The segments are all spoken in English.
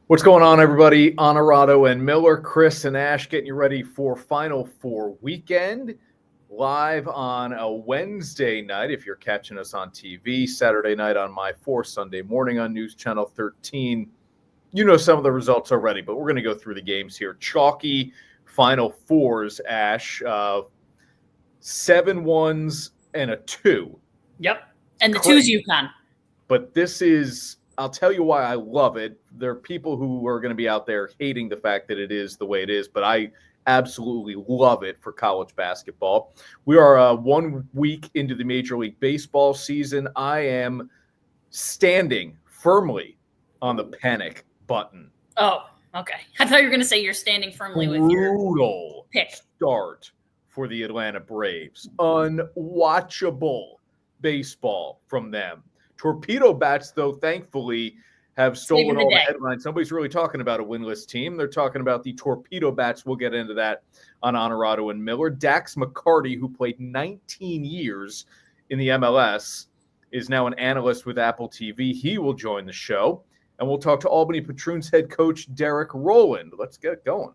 What's going on, everybody? Onorato and Miller, Chris and Ash getting you ready for Final Four weekend. Live on a Wednesday night, if you're catching us on TV, Saturday night on My 4, Sunday morning on News Channel 13. You know some of the results already, but we're going to go through the games here. Chalky Final Fours, Ash. 7 1s and a 2. Yep. And the 2's UConn. But this is, I'll tell you why I love it. There are people who are going to be out there hating the fact that it is the way it is, but I absolutely love it for college basketball. We are 1 week into the Major League Baseball season. I am standing firmly on the panic button. Oh, okay. I thought you were going to say you're standing firmly with your brutal pick. Start for the Atlanta Braves. Unwatchable baseball from them. Torpedo Bats, though, thankfully, have stolen all the headlines. Nobody's really talking about a winless team. They're talking about the Torpedo Bats. We'll get into that on Onorato and Miller. Dax McCarty, who played 19 years in the MLS, is now an analyst with Apple TV. He will join the show. And we'll talk to Albany Patroons head coach Derrick Rowland. Let's get going.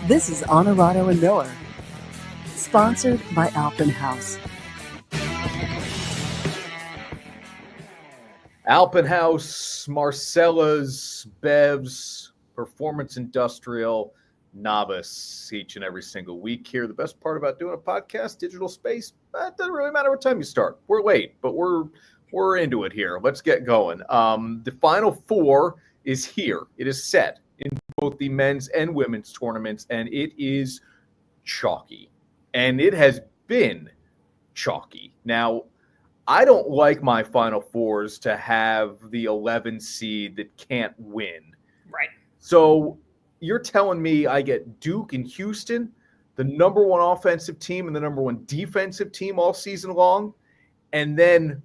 This is Onorato and Miller, sponsored by Alpen House. Alpen House, Marcella's, Bev's, Performance Industrial, Novice, each and every single week here. The best part about doing a podcast, digital space, it doesn't really matter what time you start. We're late, but we're into it here. Let's get going. The Final Four is here. It is set in both the men's and women's tournaments, and it is chalky. And it has been chalky. Now, I don't like my Final Fours to have the 11 seed that can't win. Right. So you're telling me I get Duke and Houston, the number 1 offensive team and the number 1 defensive team all season long, and then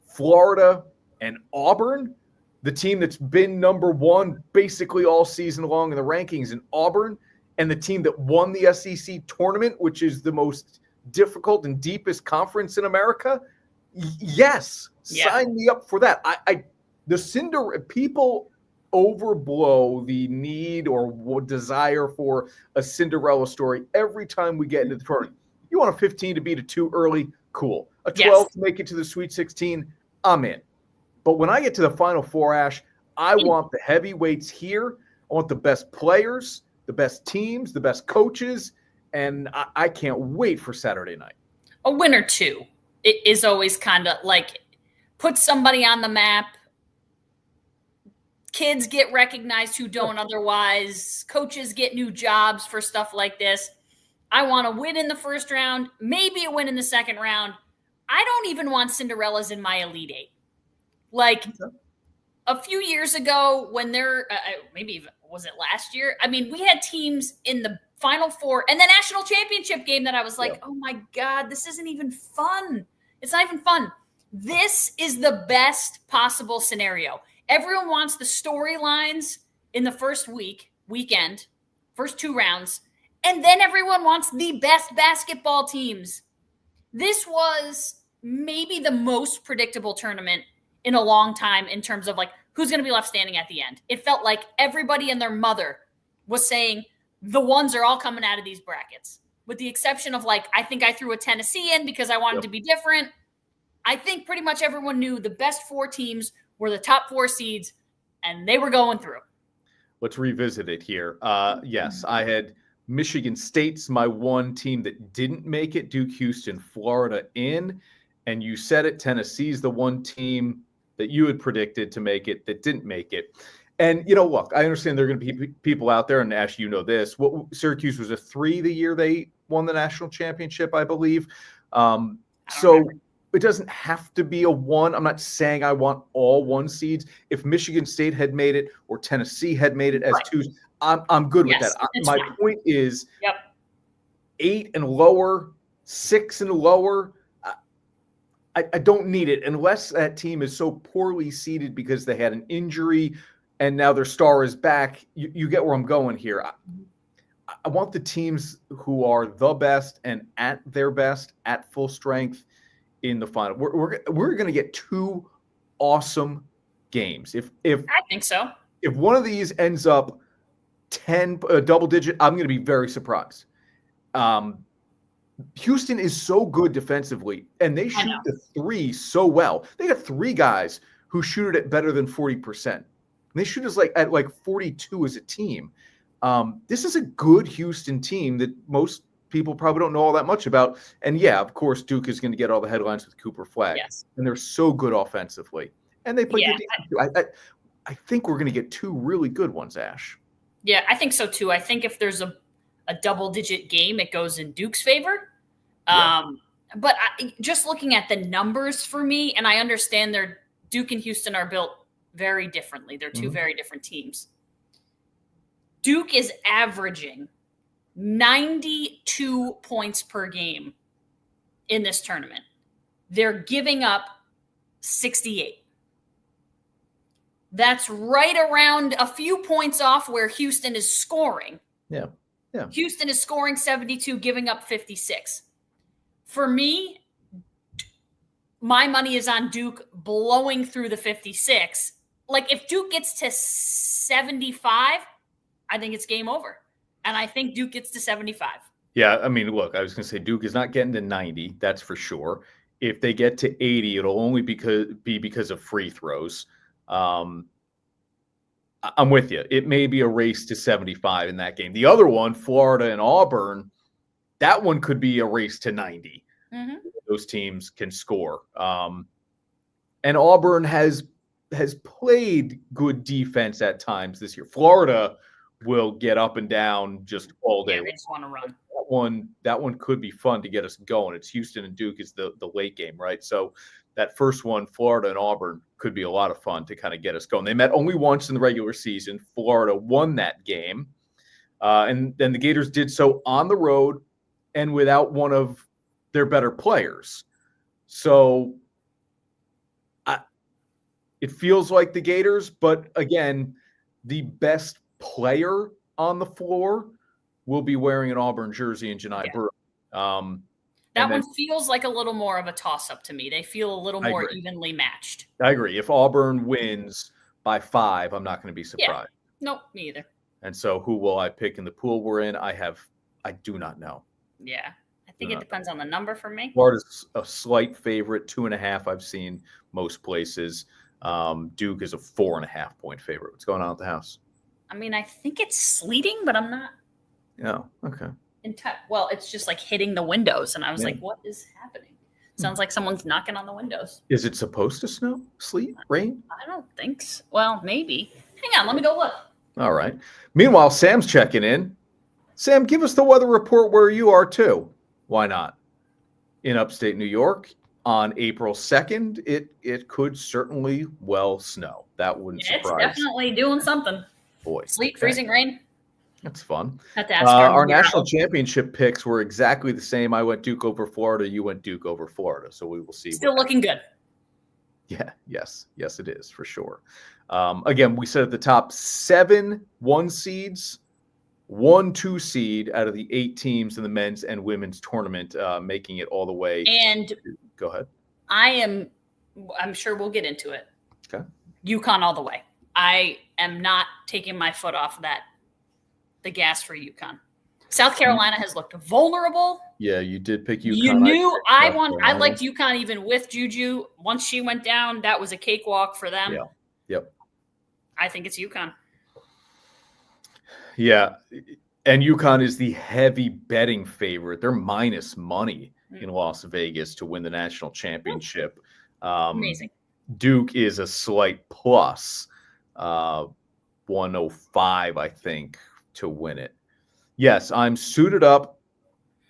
Florida and Auburn, the team that's been number 1 basically all season long in the rankings in Auburn, and the team that won the SEC tournament, which is the most difficult and deepest conference in America. Yes, sign me up for that. People overblow the need or desire for a Cinderella story every time we get into the tournament. You want a 15 to beat a 2 early? Cool. A 12 to make it to the Sweet 16? I'm in. But when I get to the Final Four, Ash, I want the heavyweights here. I want the best players, the best teams, the best coaches, and I can't wait for Saturday night. A win or two. It is always kind of like put somebody on the map. Kids get recognized who don't otherwise. Coaches get new jobs for stuff like this. I want to win in the first round, maybe a win in the second round. I don't even want Cinderellas in my Elite Eight. Like a few years ago when maybe even, was it last year? I mean, we had teams in the Final Four and the national championship game that I was like, oh my God, this isn't even fun. It's not even fun. This is the best possible scenario. Everyone wants the storylines in the first weekend, first 2 rounds, and then everyone wants the best basketball teams. This was maybe the most predictable tournament in a long time in terms of like who's going to be left standing at the end. It felt like everybody and their mother was saying the ones are all coming out of these brackets, with the exception of like, I think I threw a Tennessee in because I wanted to be different. I think pretty much everyone knew the best 4 teams were the top 4 seeds, and they were going through. Let's revisit it here. Yes, I had Michigan State's my one team that didn't make it, Duke, Houston, Florida in, and you said it, Tennessee's the one team that you had predicted to make it that didn't make it. And, look, I understand there are going to be people out there, and Ash, you know this. Syracuse was a 3 the year they won the national championship, I believe. So it doesn't have to be a 1. I'm not saying I want all 1 seeds. If Michigan State had made it or Tennessee had made it as 2s, I'm good with that. My point is 8 and lower, 6 and lower. I don't need it unless that team is so poorly seeded because they had an injury and now their star is back. You get where I'm going here. I want the teams who are the best and at their best at full strength in the final. We're going to get two awesome games. If I think so. If one of these ends up 10 double digit, I'm going to be very surprised. Houston is so good defensively, and they shoot the three so well. They got three guys who shoot it at better than 40%. They shoot us at 42 as a team. This is a good Houston team that most people probably don't know all that much about. And yeah, of course, Duke is going to get all the headlines with Cooper Flagg. Yes. And they're so good offensively. And they play good defense. I think we're going to get two really good ones, Ash. Yeah, I think so too. I think if there's a double-digit game, it goes in Duke's favor. But just looking at the numbers for me, and I understand Duke and Houston are built very differently. They're two very different teams. Duke is averaging 92 points per game in this tournament. They're giving up 68. That's right around a few points off where Houston is scoring. Yeah. Houston is scoring 72, giving up 56. For me, my money is on Duke blowing through the 56. Like, if Duke gets to 75, I think it's game over. And I think Duke gets to 75. Yeah, I mean, look, I was going to say Duke is not getting to 90. That's for sure. If they get to 80, it'll only be because of free throws. I'm with you. It may be a race to 75 in that game. The other one, Florida and Auburn, that one could be a race to 90. Those teams can score. And Auburn has played good defense at times this year. Florida will get up and down just all day. Yeah, they just want to run. That one could be fun to get us going. It's Houston and Duke is the late game, right? So that first one, Florida and Auburn, could be a lot of fun to kind of get us going. They met only once in the regular season. Florida won that game. And then the Gators did so on the road and without one of their better players. So it feels like the Gators, but again, the best player on the floor will be wearing an Auburn jersey in Janai Brewer. That one feels like a little more of a toss-up to me. They feel a little more evenly matched. I agree. If Auburn wins by 5, I'm not going to be surprised. Yeah. Nope, me either. And so who will I pick in the pool we're in? I do not know. Yeah. I think it depends on the number for me. Florida's a slight favorite, 2.5 I've seen most places. Duke is a 4.5 point favorite. What's going on at the house? I mean, I think it's sleeting, but I'm not. Yeah, okay. Well, it's just like hitting the windows. And I was like, what is happening? Sounds like someone's knocking on the windows. Is it supposed to snow, sleet, rain? I don't think so. Well, maybe. Hang on, let me go look. All right. Meanwhile, Sam's checking in. Sam, give us the weather report where you are too. Why not? In upstate New York on April 2nd, it could certainly well snow. That wouldn't surprise. It's definitely doing something. Boy. Sleet, freezing rain. That's fun. Have to ask our national championship picks were exactly the same. I went Duke over Florida. You went Duke over Florida. So we will see. Still looking good. Yeah. Yes, it is for sure. Again, we said at the top 7 1 seeds, 1 2 seed out of the 8 teams in the men's and women's tournament, making it all the way. And go ahead. I'm sure we'll get into it. Okay. UConn all the way. I am not taking my foot off the gas for UConn. South Carolina has looked vulnerable. Yeah, you did pick UConn. You knew I liked UConn even with Juju. Once she went down, that was a cakewalk for them. Yeah. Yep. I think it's UConn. Yeah. And UConn is the heavy betting favorite. They're minus money in Las Vegas to win the national championship. Amazing. Duke is a slight plus, 105, I think, to win it. Yes, I'm suited up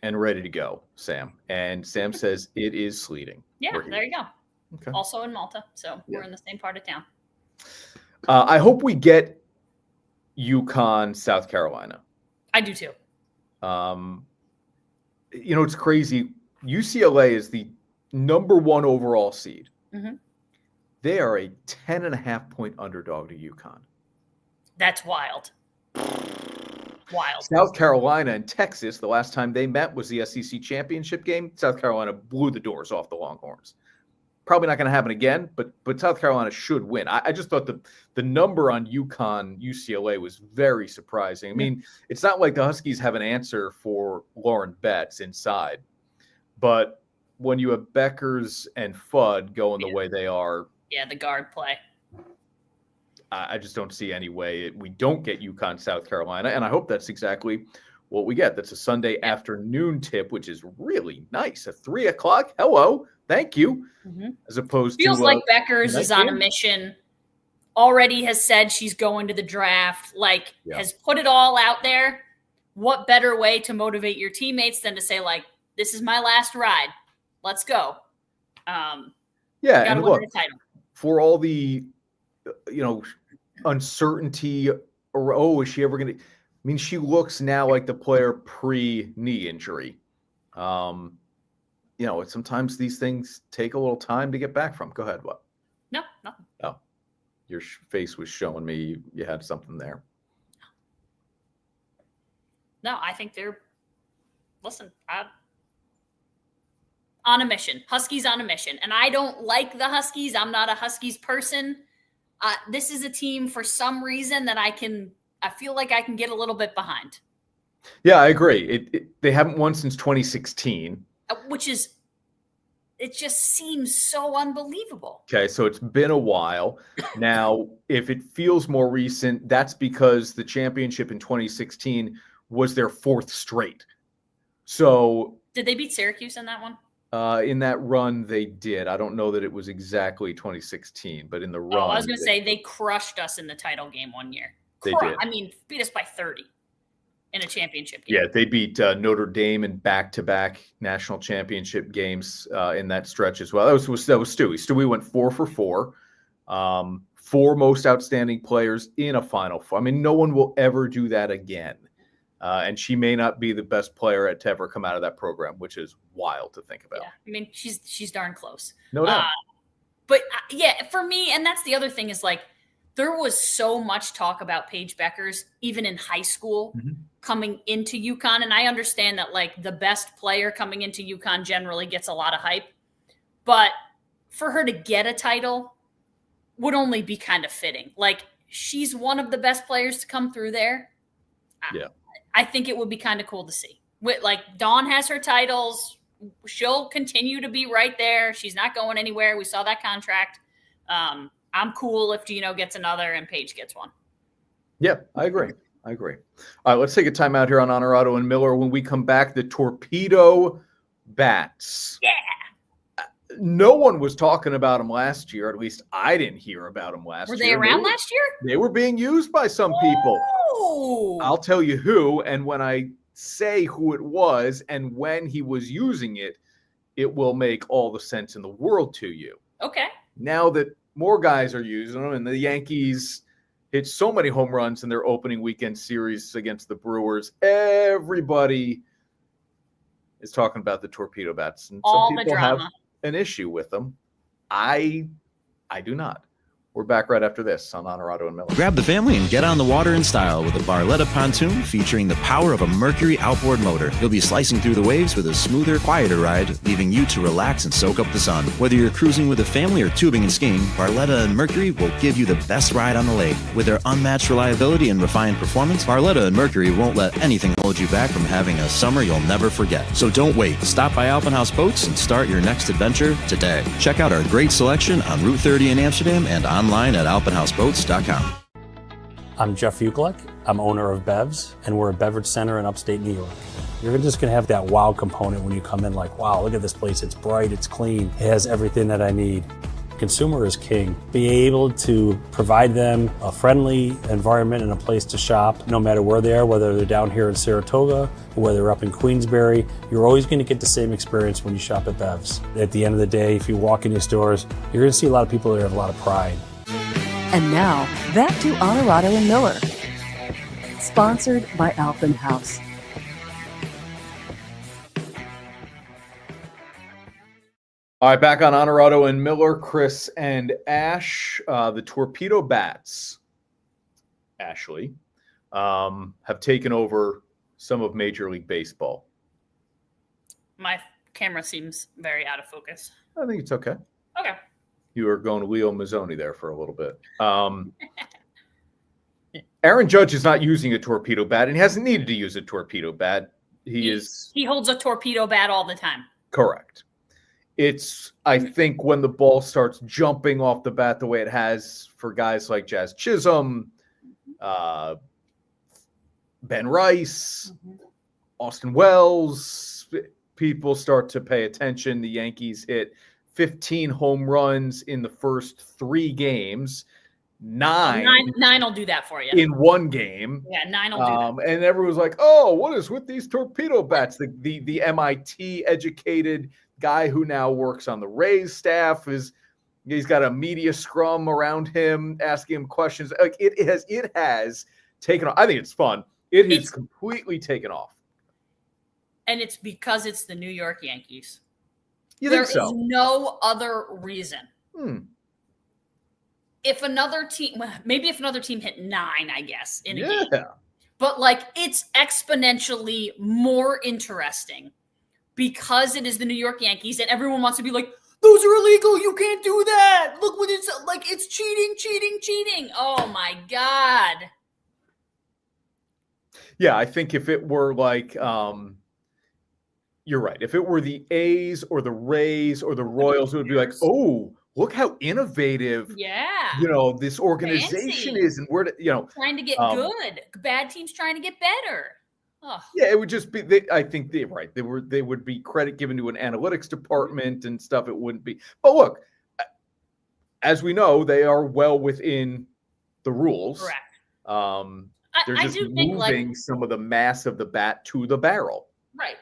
and ready to go, Sam. And Sam says it is sleeting. Yeah, there you go. Okay. Also in Malta, so we're in the same part of town. I hope we get UConn, South Carolina. I do too. It's crazy. UCLA is the number 1 overall seed. Mm-hmm. They are a 10.5 point underdog to UConn. That's wild. Wild. South Carolina and Texas, the last time they met was the SEC championship game. South Carolina blew the doors off the Longhorns. Probably not going to happen again, but South Carolina should win. I just thought the number on UConn UCLA was very surprising. I mean, it's not like the Huskies have an answer for Lauren Betts inside, but when you have Beckers and Fudd going the way they are, the guard play. I just don't see any way we don't get UConn, South Carolina, and I hope that's exactly what we get. That's a Sunday afternoon tip, which is really nice. At 3:00. Hello, thank you. As opposed Feels to like Beckers is on a mission. Already has said she's going to the draft. Has put it all out there. What better way to motivate your teammates than to say, this is my last ride. Let's go. And look, for all the uncertainty or is she ever going to? I mean, she looks now like the player pre-knee injury. Sometimes these things take a little time to get back from. Go ahead. What? No, nothing. Oh, your face was showing me you had something there. No, I think they're. Listen, on a mission. Huskies on a mission. And I don't like the Huskies. I'm not a Huskies person. This is a team for some reason that I feel like I can get a little bit behind. Yeah, I agree. They haven't won since 2016. It just seems so unbelievable. Okay, so it's been a while. Now, if it feels more recent, that's because the championship in 2016 was their fourth straight. So did they beat Syracuse in that one? In that run, they did. I don't know that it was exactly 2016, but in the run. I was going to say they crushed us in the title game one year. They did. I mean, beat us by 30 in a championship game. Yeah, they beat Notre Dame in back-to-back national championship games in that stretch as well. That was Stewie. Stewie went 4 for 4. 4 most outstanding players in a Final Four. I mean, no one will ever do that again. And she may not be the best player to ever come out of that program, which is wild to think about. Yeah, I mean, she's darn close. No doubt. But for me, and that's the other thing is there was so much talk about Paige Beckers, even in high school, coming into UConn. And I understand that the best player coming into UConn generally gets a lot of hype. But for her to get a title would only be kind of fitting. She's one of the best players to come through there. Yeah. I think it would be kind of cool to see. Dawn has her titles. She'll continue to be right there. She's not going anywhere. We saw that contract. I'm cool if Gino gets another and Paige gets one. Yeah, I agree. All right, let's take a timeout here on Onorato and Miller. When we come back, the Torpedo Bats. Yeah. No one was talking about them last year. At least I didn't hear about them last year. Were they around last year? They were being used by some people. Oh. I'll tell you who, and when I say who it was and when he was using it, it will make all the sense in the world to you. Okay. Now that more guys are using them, and the Yankees hit so many home runs in their opening weekend series against the Brewers, everybody is talking about the Torpedo Bats. And all some the people drama. have an issue with them. I do not. We're back right after this on Onorato and Miller. Grab the family and get on the water in style with a Barletta pontoon featuring the power of a Mercury outboard motor. You'll be slicing through the waves with a smoother, quieter ride, leaving you to relax and soak up the sun. Whether you're cruising with a family or tubing and skiing, Barletta and Mercury will give you the best ride on the lake. With their unmatched reliability and refined performance, Barletta and Mercury won't let anything hold you back from having a summer you'll never forget. So don't wait. Stop by Alpenhaus Boats and start your next adventure today. Check out our great selection on Route 30 in Amsterdam and online at alpenhausboats.com. I'm Jeff Ukelek. I'm owner of Bevs, and we're a beverage center in upstate New York. You're just going to have that wow component when you come in, wow, look at this place. It's bright, it's clean, it has everything that I need. Consumer is king. Be able to provide them a friendly environment and a place to shop, no matter where they are, whether they're down here in Saratoga or whether they're up in Queensbury. You're always going to get the same experience when you shop at Bevs. At the end of the day, if you walk in these stores, you're going to see a lot of people that have a lot of pride. And now, back to Onorato and Miller. Sponsored by Alpenhaus. All right, back on Onorato and Miller, Chris and Ash, the Torpedo Bats. Ashley, have taken over some of Major League Baseball. My camera seems very out of focus. I think it's okay. Okay. You were going Leo Mazzoni there for a little bit. Aaron Judge is not using a torpedo bat, and he hasn't needed to use a torpedo bat. He holds a torpedo bat all the time. Correct. It's, I think, when the ball starts jumping off the bat the way it has for guys like Jazz Chisholm, Ben Rice, Austin Wells, people start to pay attention. The Yankees hit 15 home runs in the first 3 games. Nine will do that for you in one game. Yeah, 9 will do that. And everyone's like, "Oh, what is with these torpedo bats?" The MIT educated guy who now works on the Rays staff he's got a media scrum around him asking him questions. Like it has taken off. I think it's fun. It's completely taken off. And it's because it's the New York Yankees. There is no other reason. If another team hit 9, I guess, in a game. But it's exponentially more interesting because it is the New York Yankees and everyone wants to be like, those are illegal. You can't do that. Look what it's like. It's cheating. Oh my God. Yeah, I think if it were you're right. If it were the A's or the Rays or the Royals, it would be like, oh, look how innovative, this organization is, and we're trying to get good. Bad teams trying to get better. Oh. Yeah, it would just be. I think they're right. They would be credit given to an analytics department and stuff. It wouldn't be. But look, as we know, they are well within the rules. Correct. They're just moving some of the mass of the bat to the barrel. Right.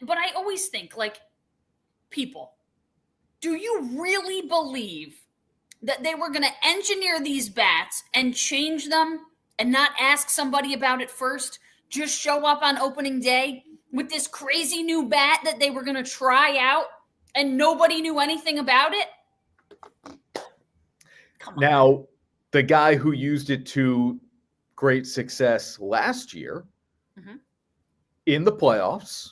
But I always think, people, do you really believe that they were going to engineer these bats and change them and not ask somebody about it first? Just show up on opening day with this crazy new bat that they were going to try out and nobody knew anything about it? Come on. Now, the guy who used it to great success last year in the playoffs,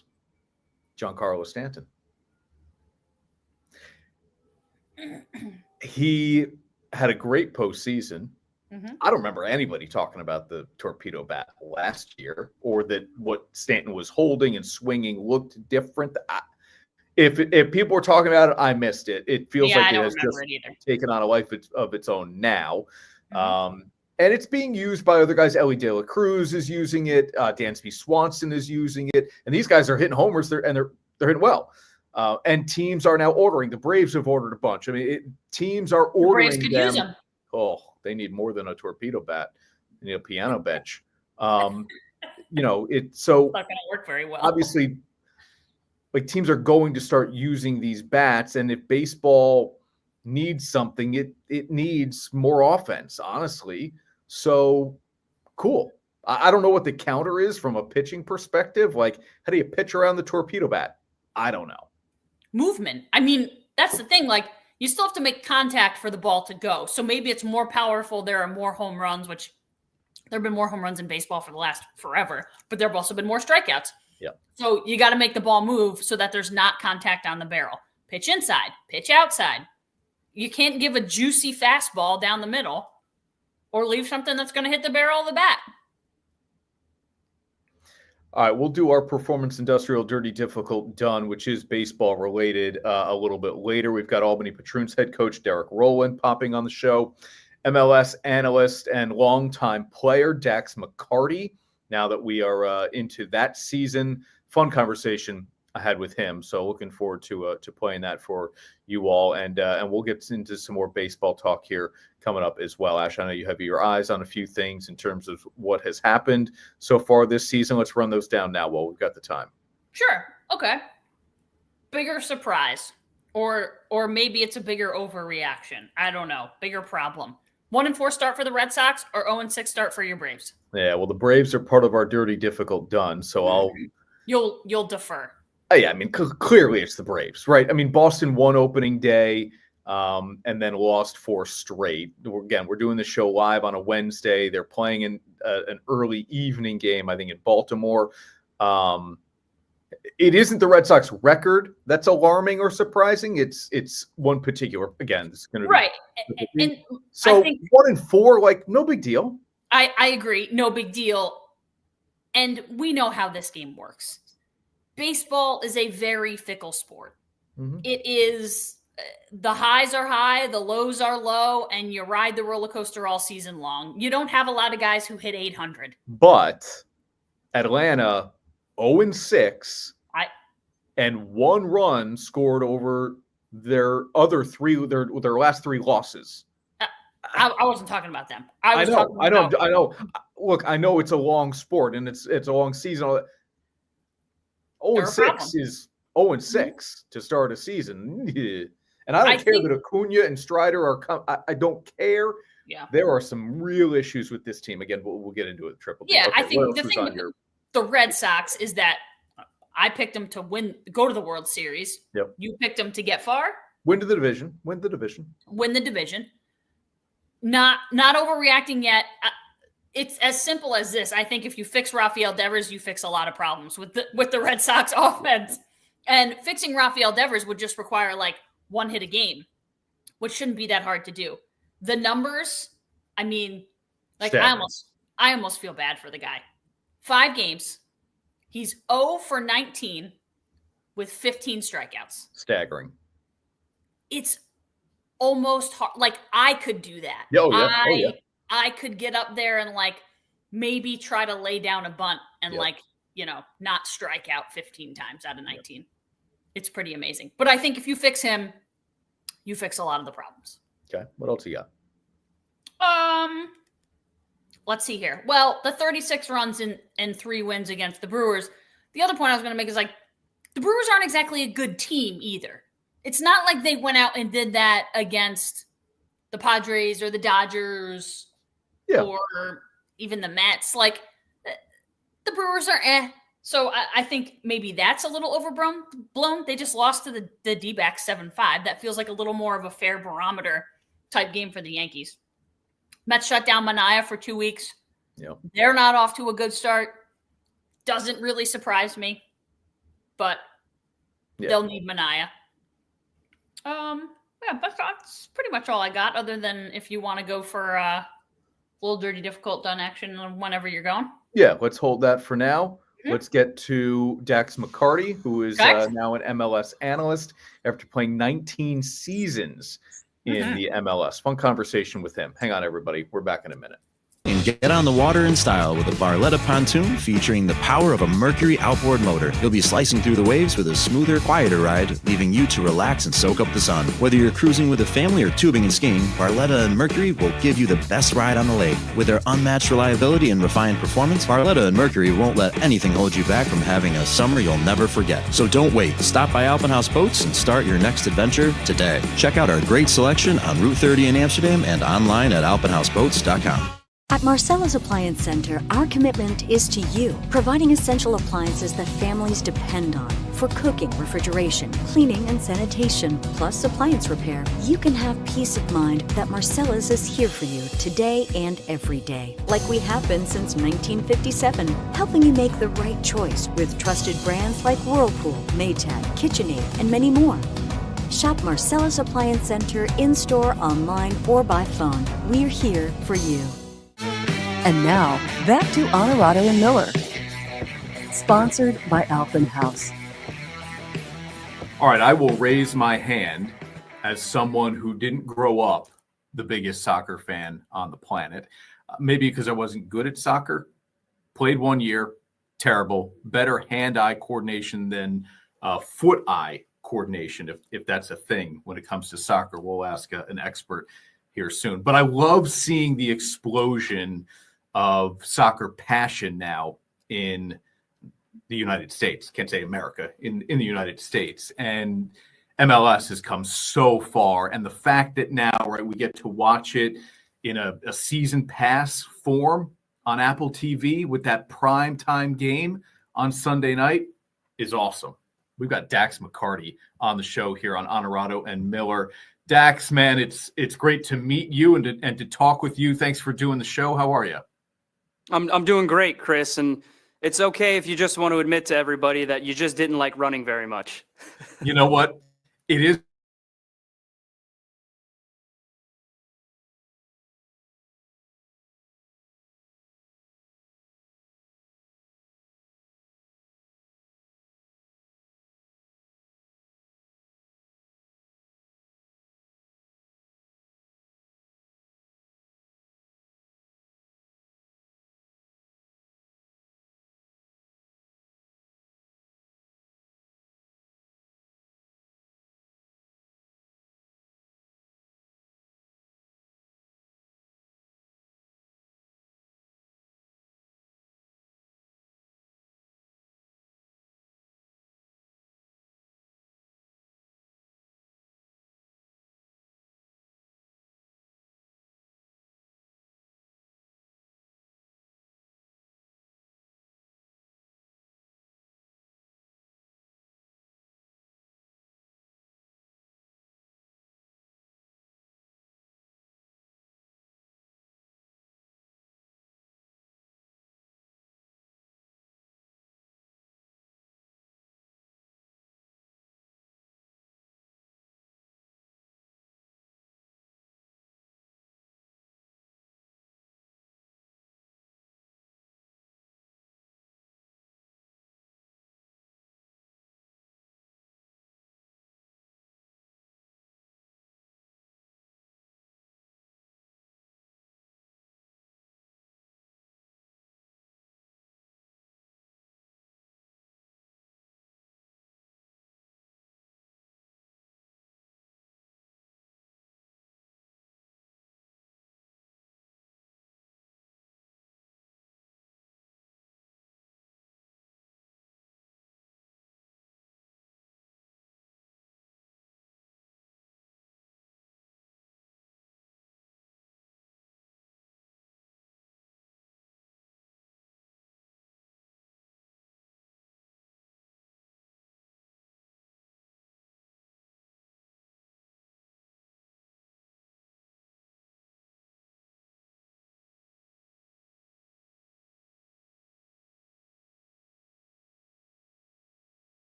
Giancarlo Stanton. He had a great postseason. I don't remember anybody talking about the torpedo bat last year or that what Stanton was holding and swinging looked different. If people were talking about it, I missed it. It feels like it has just taken on a life of its own now. And it's being used by other guys. Ellie De La Cruz is using it. Dansby Swanson is using it. And these guys are hitting homers they're hitting well. And teams are now ordering. The Braves have ordered a bunch. I mean, teams are ordering the Braves could them. Use them. Oh, they need more than a torpedo bat. They need a piano bench. It's so not going to work very well. Obviously, teams are going to start using these bats, and if baseball needs something, it needs more offense, honestly. So cool. I don't know what the counter is from a pitching perspective. How do you pitch around the torpedo bat? I don't know. Movement. I mean, that's the thing. You still have to make contact for the ball to go. So maybe it's more powerful. There are more home runs, which there have been more home runs in baseball for the last forever, but there have also been more strikeouts. Yeah. So you got to make the ball move so that there's not contact on the barrel. Pitch inside, pitch outside. You can't give a juicy fastball down the middle or leave something that's going to hit the barrel of the bat. All right, we'll do our Performance Industrial Dirty Difficult Done, which is baseball related, a little bit later. We've got Albany Patroons head coach Derrick Rowland popping on the show, MLS analyst and longtime player Dax McCarty. Now that we are into that season, fun conversation I had with him. So looking forward to playing that for you all, and we'll get into some more baseball talk here coming up as well. Ash, I know you have your eyes on a few things in terms of what has happened so far this season. Let's run those down now while we've got the time. Sure. Okay. Bigger surprise, or maybe it's a bigger overreaction. I don't know. Bigger problem. 1-4 start for the Red Sox or 0-6 start for your Braves? Yeah, well, the Braves are part of our Dirty Difficult Done, so You'll defer. Yeah, I mean, clearly it's the Braves, right? I mean, Boston won opening day. and then lost 4 straight. Again, we're doing the show live on a Wednesday. They're playing in an early evening game, I think, in Baltimore. It isn't the Red Sox record that's alarming or surprising. It's one particular. Again, it's going to right. be And so I think 1-4, like no big deal. I agree, no big deal. And we know how this game works. Baseball is a very fickle sport. Mm-hmm. It is. The highs are high, the lows are low, and you ride the roller coaster all season long. You don't have a lot of guys who hit 800. But Atlanta 0-6 and 1 run scored over their other 3, their last 3 losses. I wasn't talking about them. I know. Look, I know it's a long sport and it's a long season. 0-6 is 0-6 to start a season. And I don't care that Acuna and Strider are I don't care. Yeah. There are some real issues with this team. Again, we'll get into it. Triple. Yeah, okay, I think the thing with the Red Sox is that I picked them to go to the World Series. Yep. You picked them to get far. Win the division. Win the division. Not overreacting yet. It's as simple as this. I think if you fix Rafael Devers, you fix a lot of problems with the Red Sox offense. And fixing Rafael Devers would just require like 1 hit a game, which shouldn't be that hard to do. The numbers, I mean, like I almost feel bad for the guy. 5 games, he's 0 for 19 with 15 strikeouts. Staggering. It's almost hard. Like I could do that. Yeah. I could get up there and like maybe try to lay down a bunt and not strike out 15 times out of 19. It's pretty amazing. But I think if you fix him, you fix a lot of the problems. Okay. What else you got? Let's see here. Well, the 36 runs and 3 wins against the Brewers. The other point I was going to make is like the Brewers aren't exactly a good team either. It's not like they went out and did that against the Padres or the Dodgers or even the Mets. Like the Brewers are So I think maybe that's a little overblown. They just lost to the D-backs 7-5. That feels like a little more of a fair barometer type game for the Yankees. Mets shut down Manaea for 2 weeks. Yep. They're not off to a good start. Doesn't really surprise me, but they'll need Manaea. That's pretty much all I got, other than if you want to go for a little dirty, difficult done action whenever you're going. Yeah, let's hold that for now. Let's get to Dax McCarty, who is now an MLS analyst after playing 19 seasons in the MLS. Fun conversation with him. Hang on, everybody. We're back in a minute. And get on the water in style with a Barletta pontoon featuring the power of a Mercury outboard motor. You'll be slicing through the waves with a smoother, quieter ride, leaving you to relax and soak up the sun. Whether you're cruising with a family or tubing and skiing, Barletta and Mercury will give you the best ride on the lake. With their unmatched reliability and refined performance, Barletta and Mercury won't let anything hold you back from having a summer you'll never forget. So don't wait. Stop by Alpenhaus Boats and start your next adventure today. Check out our great selection on Route 30 in Amsterdam and online at alpenhausboats.com. At Marcella's Appliance Center, our commitment is to you, providing essential appliances that families depend on. For cooking, refrigeration, cleaning, and sanitation, plus appliance repair, you can have peace of mind that Marcella's is here for you today and every day. Like we have been since 1957, helping you make the right choice with trusted brands like Whirlpool, Maytag, KitchenAid, and many more. Shop Marcella's Appliance Center in-store, online, or by phone. We're here for you. And now, back to Onorato and Miller. Sponsored by Alpenhaus. All right, I will raise my hand as someone who didn't grow up the biggest soccer fan on the planet. Maybe because I wasn't good at soccer. Played 1 year, terrible. Better hand-eye coordination than foot-eye coordination, if that's a thing when it comes to soccer. We'll ask an expert here soon. But I love seeing the explosion of soccer passion now in the United States. Can't say America, in the United States. And MLS has come so far. And the fact that now, right, we get to watch it in a season pass form on Apple TV with that prime time game on Sunday night is awesome. We've got Dax McCarty on the show here on Onorato and Miller. Dax, man, it's great to meet you and to talk with you. Thanks for doing the show. How are you? I'm doing great, Chris, and it's okay if you just want to admit to everybody that you just didn't like running very much. You know what? It is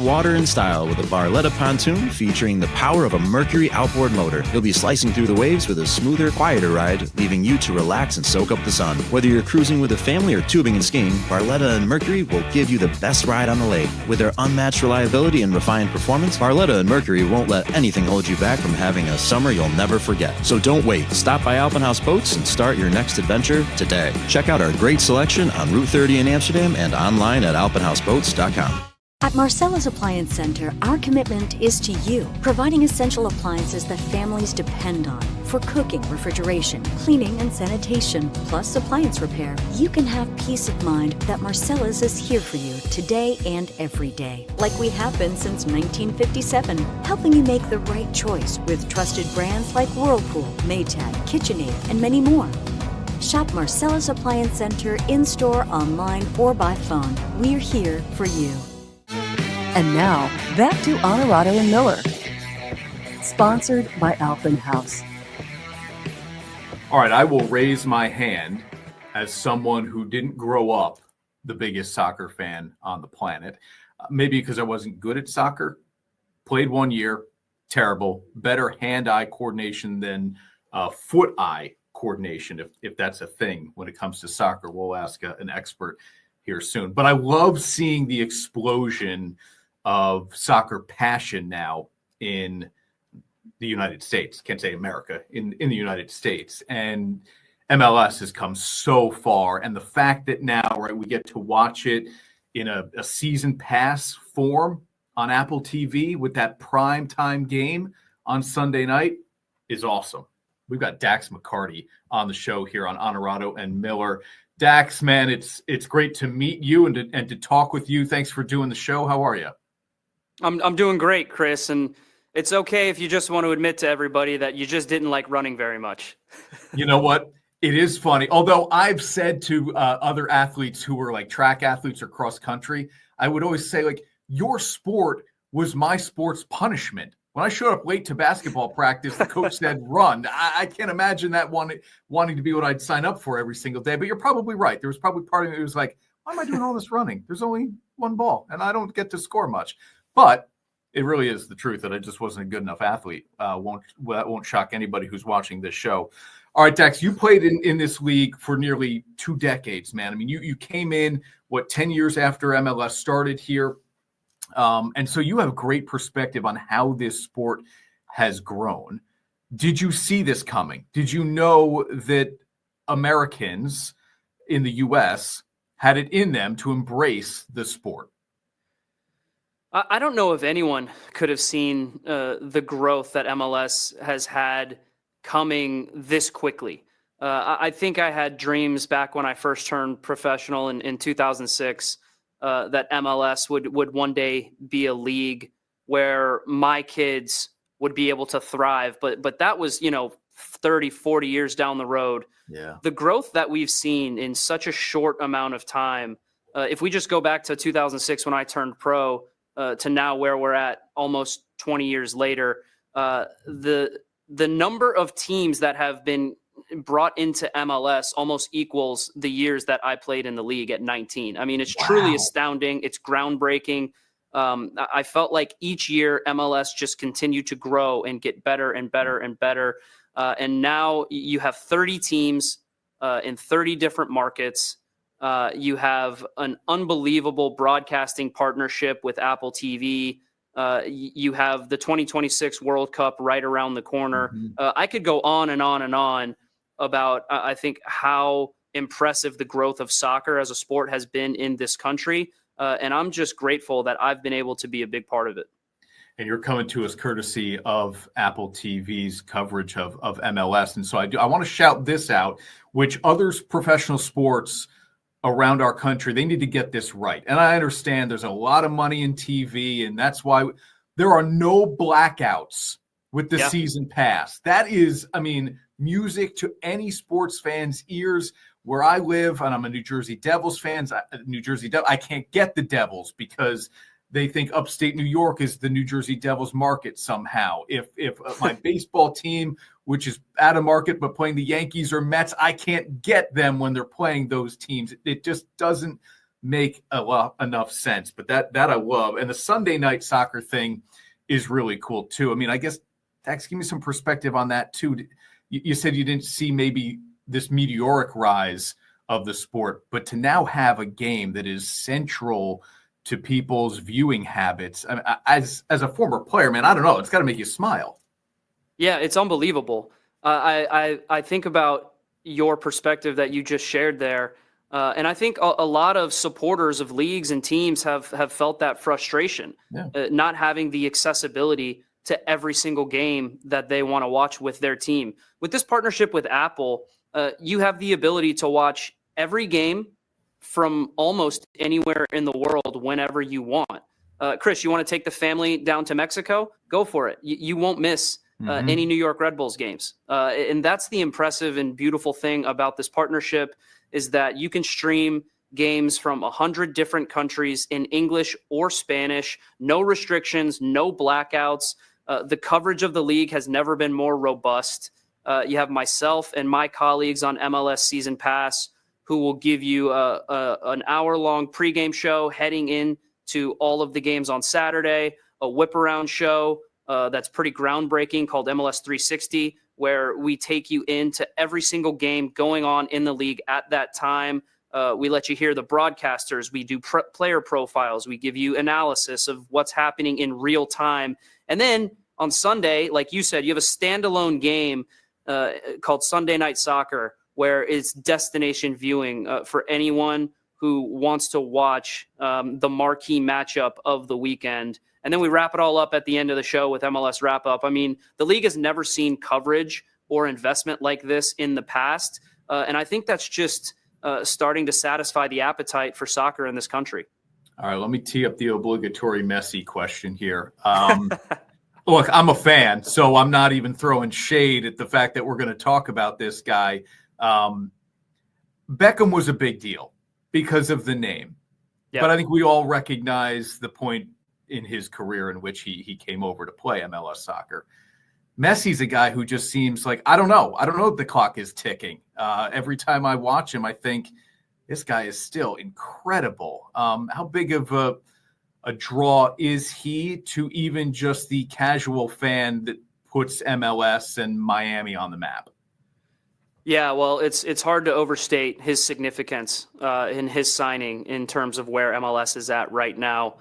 Water in style with a Barletta pontoon featuring the power of a Mercury outboard motor. You'll be slicing through the waves with a smoother, quieter ride, leaving you to relax and soak up the sun. Whether you're cruising with a family or tubing and skiing, Barletta and Mercury will give you the best ride on the lake. With their unmatched reliability and refined performance, Barletta and Mercury won't let anything hold you back from having a summer you'll never forget. So don't wait. Stop by Alpenhaus Boats and start your next adventure today. Check out our great selection on Route 30 in Amsterdam and online at alpenhausboats.com. At Marcella's Appliance Center, our commitment is to you, providing essential appliances that families depend on. For cooking, refrigeration, cleaning, and sanitation, plus appliance repair, you can have peace of mind that Marcella's is here for you today and every day, like we have been since 1957, helping you make the right choice with trusted brands like Whirlpool, Maytag, KitchenAid, and many more. Shop Marcellus Appliance Center in-store, online, or by phone. We're here for you. And now, back to Onorato and Miller. Sponsored by Albany House. All right, I will raise my hand as someone who didn't grow up the biggest soccer fan on the planet. Maybe because I wasn't good at soccer. Played 1 year, terrible. Better hand-eye coordination than foot-eye coordination, if that's a thing when it comes to soccer. We'll ask an expert here soon. But I love seeing the explosion of soccer passion now in the United States. Can't say America, in the United States. And MLS has come so far. And the fact that now, right, we get to watch it in a season pass form on Apple TV with that prime time game on Sunday night is awesome. We've got Dax McCarty on the show here on Onorato and Miller. Dax, man, it's great to meet you and to talk with you. Thanks for doing the show. How are you? I'm doing great, Chris, and it's okay if you just want to admit to everybody that you just didn't like running very much. You know what? It is funny. Although I've said to other athletes who were like track athletes or cross country, I would always say, like, your sport was my sport's punishment. When I showed up late to basketball practice, the coach said, run. I can't imagine that wanting to be what I'd sign up for every single day. But you're probably right. There was probably part of me that was like, why am I doing all this running? There's only one ball, and I don't get to score much. But it really is the truth that I just wasn't a good enough athlete. That won't shock anybody who's watching this show. All right, Dax, you played in this league for nearly 2 decades, man. I mean, you came in, 10 years after MLS started here. And so you have a great perspective on how this sport has grown. Did you see this coming? Did you know that Americans in the U.S. had it in them to embrace the sport? I don't know if anyone could have seen the growth that MLS has had coming this quickly. I think I had dreams back when I first turned professional in 2006 that MLS would one day be a league where my kids would be able to thrive. But that was, 30, 40 years down the road. Yeah. The growth that we've seen in such a short amount of time, if we just go back to 2006 when I turned pro, to now where we're at almost 20 years later, the number of teams that have been brought into MLS almost equals the years that I played in the league at 19. I mean, it's truly astounding. It's groundbreaking. I felt like each year MLS just continued to grow and get better and better and better. And now you have 30 teams in 30 different markets. You have an unbelievable broadcasting partnership with Apple TV. You have the 2026 World Cup right around the corner. I could go on and on and on about, I think, how impressive the growth of soccer as a sport has been in this country. And I'm just grateful that I've been able to be a big part of it. And you're coming to us courtesy of Apple TV's coverage of MLS. And so I want to shout this out, which others professional sports around our country, they need to get this right. And I understand there's a lot of money in TV, and that's why there are no blackouts with the season pass. That is, I mean, music to any sports fan's ears. Where I live, and I'm a New Jersey Devils fan, I can't get the Devils because they think upstate New York is the New Jersey Devils market somehow. If my baseball team, which is out of market, but playing the Yankees or Mets, I can't get them when they're playing those teams. It just doesn't make enough sense. But that I love. And the Sunday night soccer thing is really cool too. I mean, I guess, Dax, give me some perspective on that too. You said you didn't see maybe this meteoric rise of the sport, but to now have a game that is central to people's viewing habits. I mean, as a former player, man, I don't know. It's got to make you smile. Yeah, it's unbelievable. I think about your perspective that you just shared there. And I think a lot of supporters of leagues and teams have felt that frustration, not having the accessibility to every single game that they want to watch with their team. With this partnership with Apple, you have the ability to watch every game from almost anywhere in the world whenever you want. Chris, you want to take the family down to Mexico? Go for it. You won't miss any New York Red Bulls games. And that's the impressive and beautiful thing about this partnership, is that you can stream games from 100 different countries in English or Spanish, no restrictions, no blackouts. The coverage of the league has never been more robust. You have myself and my colleagues on MLS Season Pass who will give you an hour-long pregame show heading in to all of the games on Saturday, a whip-around show that's pretty groundbreaking called MLS 360, where we take you into every single game going on in the league at that time. We let you hear the broadcasters. We do player profiles. We give you analysis of what's happening in real time. And then on Sunday, like you said, you have a standalone game called Sunday Night Soccer, where it's destination viewing for anyone who wants to watch the marquee matchup of the weekend. And then we wrap it all up at the end of the show with MLS Wrap Up. I mean, the league has never seen coverage or investment like this in the past. And I think that's just starting to satisfy the appetite for soccer in this country. All right, let me tee up the obligatory Messi question here. Look, I'm a fan, so I'm not even throwing shade at the fact that we're going to talk about this guy. Beckham was a big deal because of the name. But I think we all recognize the point in his career in which he came over to play MLS soccer. Messi's a guy who just seems like, I don't know if the clock is ticking. Every time I watch him, I think this guy is still incredible. How big of a draw is he to even just the casual fan that puts MLS and Miami on the map? Yeah, well, it's hard to overstate his significance in his signing in terms of where MLS is at right now.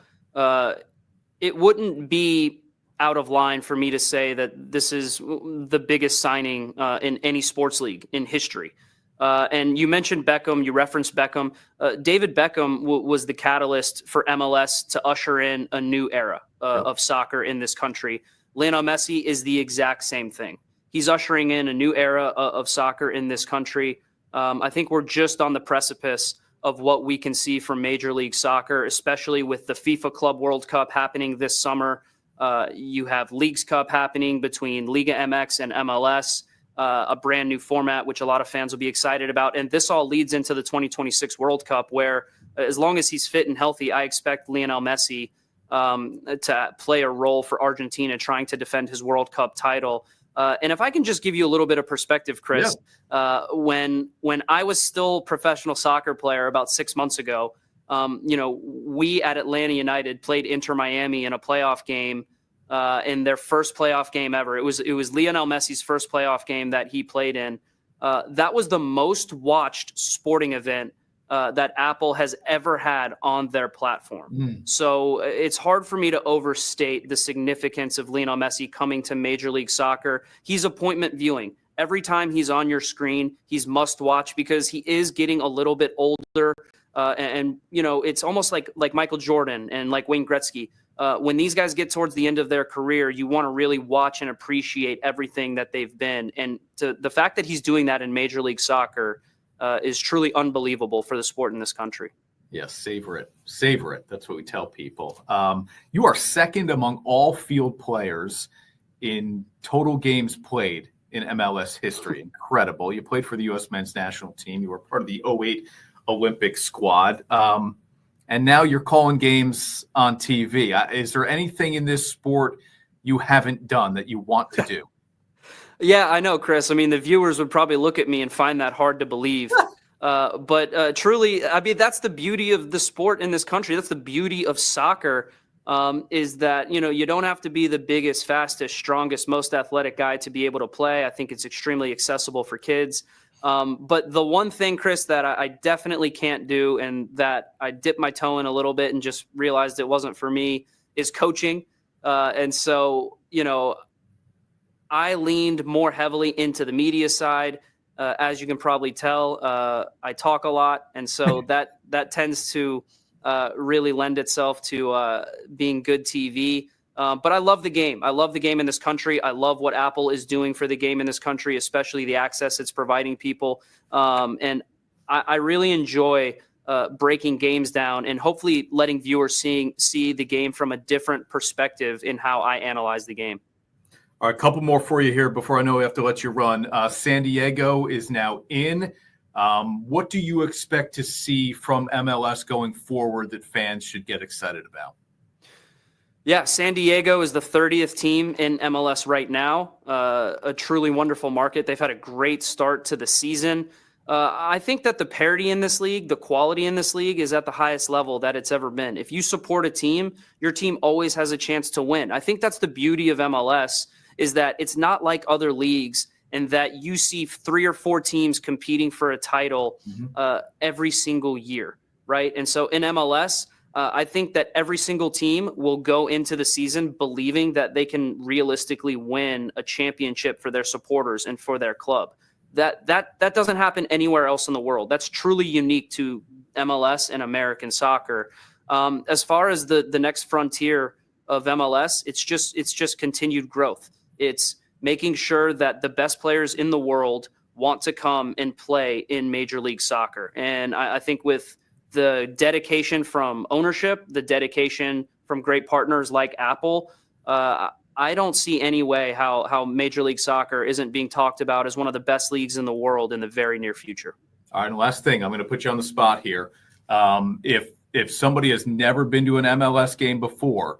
It wouldn't be out of line for me to say that this is the biggest signing in any sports league in history. And you mentioned Beckham, you referenced Beckham. David Beckham was the catalyst for MLS to usher in a new era of soccer in this country. Lionel Messi is the exact same thing. He's ushering in a new era of soccer in this country. I think we're just on the precipice of what we can see from Major League Soccer, especially with the FIFA Club World Cup happening this summer. You have Leagues Cup happening between Liga MX and MLS, a brand new format, which a lot of fans will be excited about. And this all leads into the 2026 World Cup, where as long as he's fit and healthy, I expect Lionel Messi to play a role for Argentina trying to defend his World Cup title. And if I can just give you a little bit of perspective, Chris, when I was still professional soccer player about 6 months ago, we at Atlanta United played Inter Miami in a playoff game in their first playoff game ever. It was Lionel Messi's first playoff game that he played in. That was the most watched sporting event that Apple has ever had on their platform. So it's hard for me to overstate the significance of Lionel Messi coming to Major League Soccer. He's appointment viewing. Every time he's on your screen, he's must watch because he is getting a little bit older. And it's almost like Michael Jordan and like Wayne Gretzky. When these guys get towards the end of their career, you want to really watch and appreciate everything that they've been. And the fact that he's doing that in Major League Soccer is truly unbelievable for the sport in this country. Yes, savor it. Savor it. That's what we tell people. You are second among all field players in total games played in MLS history. Incredible. You played for the U.S. men's national team. You were part of the 2008 Olympic squad. And now you're calling games on TV. Is there anything in this sport you haven't done that you want to do? Yeah, I know, Chris. I mean, the viewers would probably look at me and find that hard to believe. But truly, I mean, that's the beauty of the sport in this country. That's the beauty of soccer, is that, you don't have to be the biggest, fastest, strongest, most athletic guy to be able to play. I think it's extremely accessible for kids. But the one thing, Chris, that I definitely can't do and that I dipped my toe in a little bit and just realized it wasn't for me is coaching. And so, I leaned more heavily into the media side. As you can probably tell, I talk a lot. And so that tends to really lend itself to being good TV. But I love the game. I love the game in this country. I love what Apple is doing for the game in this country, especially the access it's providing people. And I really enjoy breaking games down and hopefully letting viewers see the game from a different perspective in how I analyze the game. All right, a couple more for you here before I know we have to let you run. San Diego is now in. What do you expect to see from MLS going forward that fans should get excited about? Yeah, San Diego is the 30th team in MLS right now. A truly wonderful market. They've had a great start to the season. I think that the parity in this league, the quality in this league is at the highest level that it's ever been. If you support a team, your team always has a chance to win. I think that's the beauty of MLS, is that it's not like other leagues and that you see 3 or 4 teams competing for a title every single year, right? And so in MLS, I think that every single team will go into the season believing that they can realistically win a championship for their supporters and for their club. That doesn't happen anywhere else in the world. That's truly unique to MLS and American soccer. As far as the next frontier of MLS, it's just continued growth. It's making sure that the best players in the world want to come and play in Major League Soccer. And I think with the dedication from ownership, the dedication from great partners like Apple, I don't see any way how Major League Soccer isn't being talked about as one of the best leagues in the world in the very near future. All right, and last thing, I'm going to put you on the spot here. If somebody has never been to an MLS game before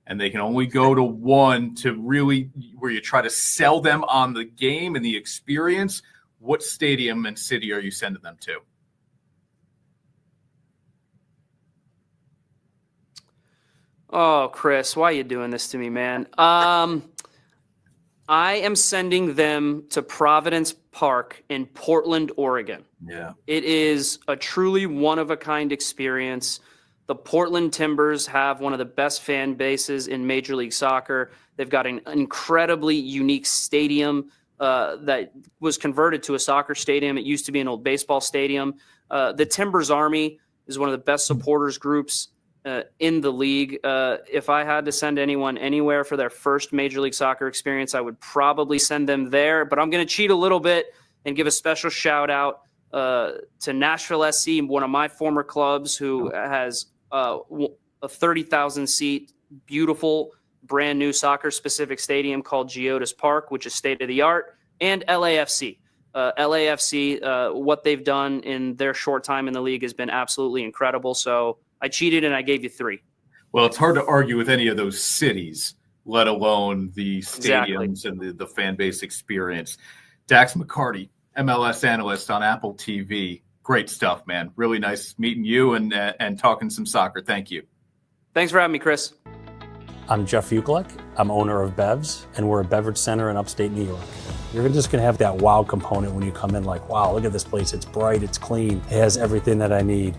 and they can only go to one to really where you try to sell them on the game and the experience, what stadium and city are you sending them to? Oh, Chris, why are you doing this to me, man? I am sending them to Providence Park in Portland, Oregon. Yeah. It is a truly one-of-a-kind experience. The Portland Timbers have one of the best fan bases in Major League Soccer. They've got an incredibly unique stadium that was converted to a soccer stadium. It used to be an old baseball stadium. The Timbers Army is one of the best supporters groups in the league. If I had to send anyone anywhere for their first Major League Soccer experience, I would probably send them there. But I'm going to cheat a little bit and give a special shout out to Nashville SC, one of my former clubs, who has a 30,000 seat, beautiful, brand new soccer specific stadium called Geodis Park, which is state of the art, and LAFC. LAFC, what they've done in their short time in the league has been absolutely incredible. So I cheated and I gave you 3. Well, it's hard to argue with any of those cities, let alone the stadiums and the fan base experience. Dax McCarty, MLS Analyst on Apple TV. Great stuff, man. Really nice meeting you and talking some soccer. Thank you. Thanks for having me, Chris. I'm Jeff Ukelek. I'm owner of Bevs, and we're a beverage center in upstate New York. You're just going to have that wow component when you come in, like, wow, look at this place. It's bright, it's clean, it has everything that I need.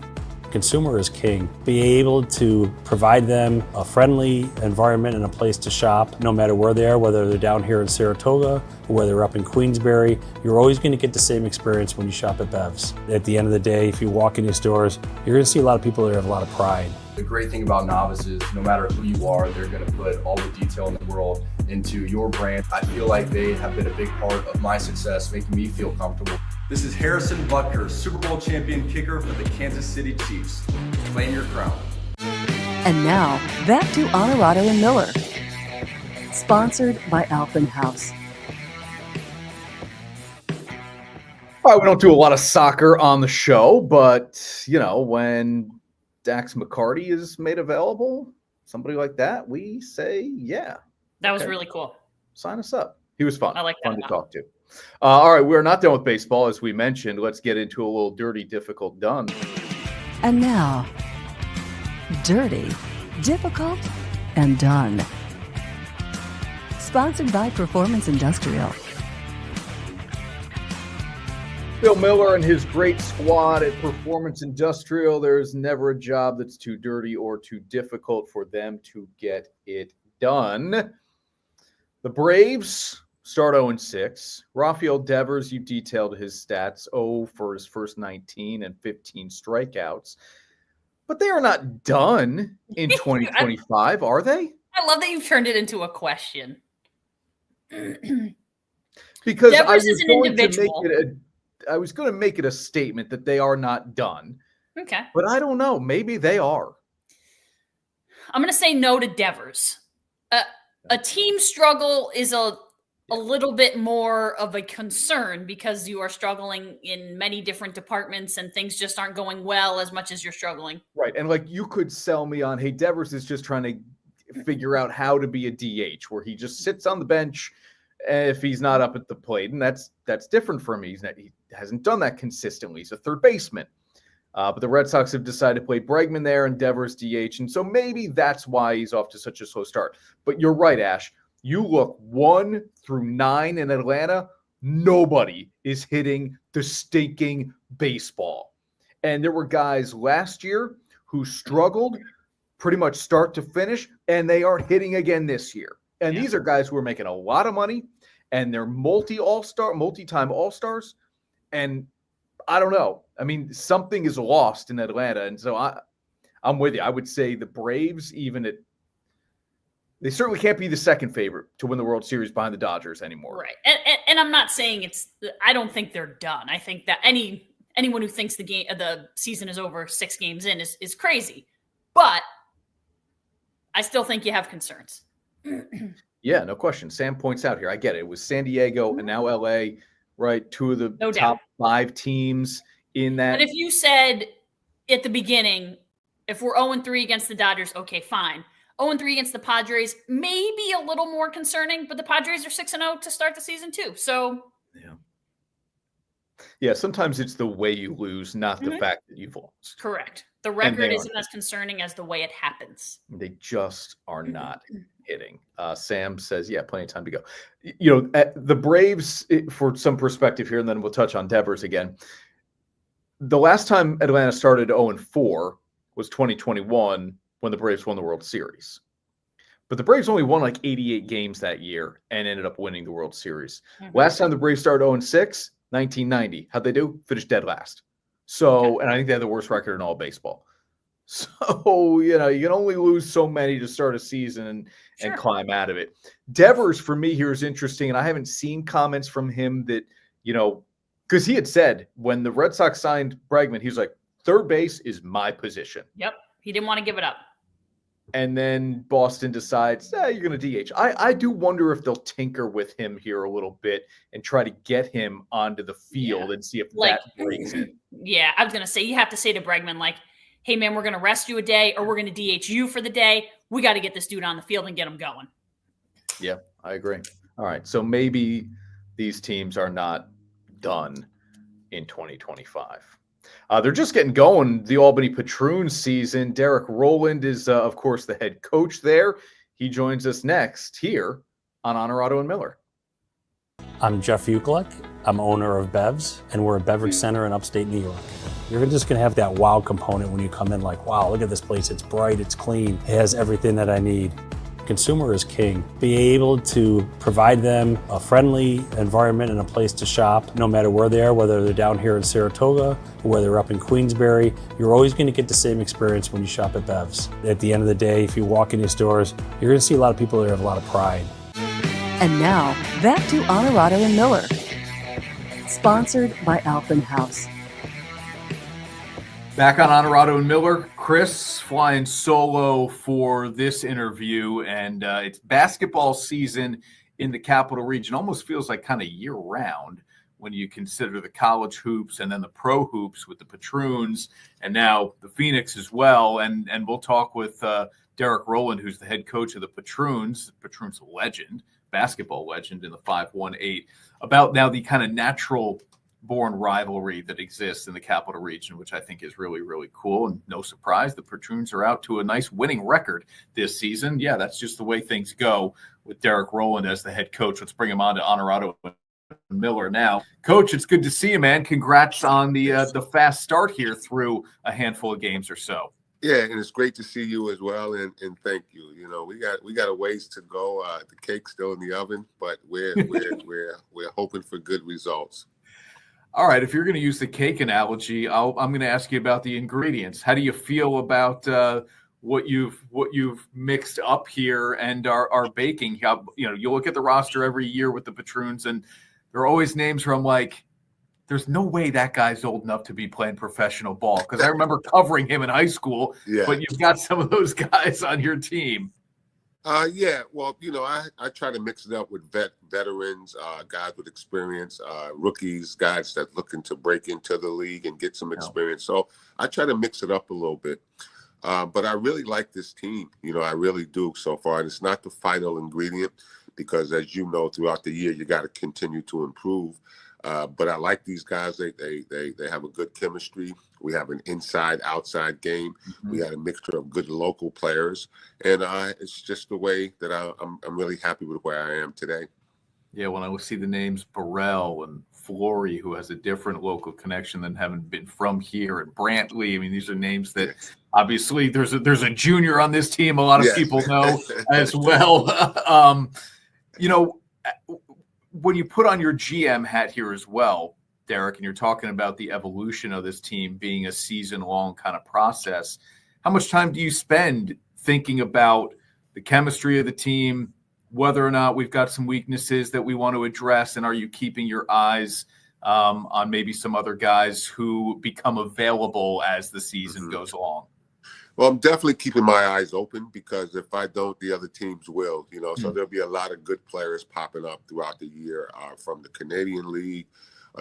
Consumer is king. Be able to provide them a friendly environment and a place to shop, no matter where they are, whether they're down here in Saratoga or whether they're up in Queensbury. You're always going to get the same experience when you shop at Bevs. At the end of the day, if you walk in these stores, you're going to see a lot of people that have a lot of pride. The great thing about Novice is no matter who you are, they're going to put all the detail in the world into your brand. I feel like they have been a big part of my success, making me feel comfortable. This is Harrison Butker, Super Bowl champion kicker for the Kansas City Chiefs. Claim your crown. And now, back to Onorato and Miller. Sponsored by Alphen House. All right, we don't do a lot of soccer on the show, but, you know, when Dax McCarty is made available, somebody like that, we say, yeah. That was really cool. Sign us up. He was fun. I like that. Fun to talk to. All right, we're not done with baseball, as we mentioned. Let's get into a little dirty, difficult, done. And now, Dirty, Difficult, and Done. Sponsored by Performance Industrial. Bill Miller and his great squad at Performance Industrial. There's never a job that's too dirty or too difficult for them to get it done. The Braves start 0-6. Rafael Devers, you detailed his stats, 0 for his first 19 and 15 strikeouts. But they are not done in 2025, are they? I love that you've turned it into a question. Because Devers is an individual. I was going to make it a statement that they are not done. Okay. But I don't know. Maybe they are. I'm going to say no to Devers. A team struggle is a a little bit more of a concern because you are struggling in many different departments and things just aren't going well as much as you're struggling. Right. And like you could sell me on, hey, Devers is just trying to figure out how to be a DH where he just sits on the bench if he's not up at the plate. And that's different for him. He hasn't done that consistently. He's a third baseman. But the Red Sox have decided to play Bregman there and Devers DH. And so maybe that's why he's off to such a slow start. But you're right, Ash. You look 1 through 9 in Atlanta, nobody is hitting the stinking baseball. And there were guys last year who struggled pretty much start to finish, and they are hitting again this year. And these are guys who are making a lot of money, and they're multi-time all-stars. And I don't know. I mean, something is lost in Atlanta. And so I'm with you. I would say the Braves, they certainly can't be the second favorite to win the World Series behind the Dodgers anymore. Right. And I'm not saying I don't think they're done. I think that anyone who thinks the season is over 6 games in is crazy. But I still think you have concerns. Yeah, no question. Sam points out here, I get it. It was San Diego and now LA, right? 2 of the top 5 teams in that. But if you said at the beginning, if we're 0-3 against the Dodgers, okay, fine. 0-3 against the Padres, maybe a little more concerning, but the Padres are 6-0 to start the season too. So yeah, sometimes it's the way you lose, not the fact that you've lost. Correct. The record isn't as concerning as the way it happens. They just are not hitting. Sam says, yeah, plenty of time to go. You know, the Braves, for some perspective here, and then we'll touch on Devers again. The last time Atlanta started 0-4 was 2021 when the Braves won the World Series. But the Braves only won like 88 games that year and ended up winning the World Series. Last time the Braves started 0-6, 1990. How'd they do? Finished dead last. So, and I think they had the worst record in all baseball. So, you know, you can only lose so many to start a season and climb out of it. Devers, for me, here is interesting, and I haven't seen comments from him that, you know, because he had said when the Red Sox signed Bregman, he was like, third base is my position. Yep. He didn't want to give it up. And then Boston decides, you're going to DH. I do wonder if they'll tinker with him here a little bit and try to get him onto the field and see if that breaks it. Yeah, I was going to say, you have to say to Bregman, like, hey, man, we're going to rest you a day or we're going to DH you for the day. We got to get this dude on the field and get him going. Yeah, I agree. All right, so maybe these teams are not done in 2025. They're just getting going. The Albany Patroons season. Derrick Rowland is, of course, the head coach there. He joins us next here on Onorato and Miller. I'm Jeff Uclick. I'm owner of Bevs, and we're a beverage center in upstate New York. You're just going to have that wow component when you come in, like, wow, look at this place. It's bright, it's clean, it has everything that I need. Consumer is king. Be able to provide them a friendly environment and a place to shop, no matter where they are, whether they're down here in Saratoga or whether they're up in Queensbury. You're always going to get the same experience when you shop at Bevs. At the end of the day, if you walk in these stores, you're going to see a lot of people that have a lot of pride. And now, back to Onorato and Miller. Sponsored by Albany House. Back on Onorato and Miller, Chris flying solo for this interview, and it's basketball season in the Capital Region. Almost feels like kind of year-round when you consider the college hoops and then the pro hoops with the Patroons, and now the Phoenix as well. And we'll talk with Derrick Rowland, who's the head coach of the Patroons legend, basketball legend in the 5-1-8, about now the kind of natural born rivalry that exists in the Capital Region, which I think is really, really cool. And no surprise, the Patroons are out to a nice winning record this season. Yeah, that's just the way things go with Derrick Rowland as the head coach. Let's bring him on to Onorato Miller now. Coach, it's good to see you, man. Congrats on the fast start here through a handful of games or so. Yeah, and it's great to see you as well, and thank you. You know, we got a ways to go. The cake's still in the oven, but we're hoping for good results. All right, if you're going to use the cake analogy, I'm going to ask you about the ingredients. How do you feel about what you've mixed up here and are baking? You know, you look at the roster every year with the Patroons, and there are always names where I'm like, there's no way that guy's old enough to be playing professional ball, because I remember covering him in high school. Yeah. But you've got some of those guys on your team. Yeah, well, I try to mix it up with veterans, guys with experience, rookies, guys that looking to break into the league and get some experience. So I try to mix it up a little bit. But I really like this team. I really do so far. And it's not the final ingredient because, as you know, throughout the year, you got to continue to improve. But I like these guys. They have a good chemistry. We have an inside-outside game. Mm-hmm. We got a mixture of good local players, and it's just the way that I'm really happy with where I am today. Yeah, when I see the names Burrell and Flory, who has a different local connection than having been from here, and Brantley. I mean, these are names that obviously there's a junior on this team. A lot of people know as well. When you put on your GM hat here as well, Derrick, and you're talking about the evolution of this team being a season-long kind of process, how much time do you spend thinking about the chemistry of the team, whether or not we've got some weaknesses that we want to address, and are you keeping your eyes on maybe some other guys who become available as the season goes along? Well, I'm definitely keeping my eyes open because if I don't, the other teams will, So there'll be a lot of good players popping up throughout the year from the Canadian League.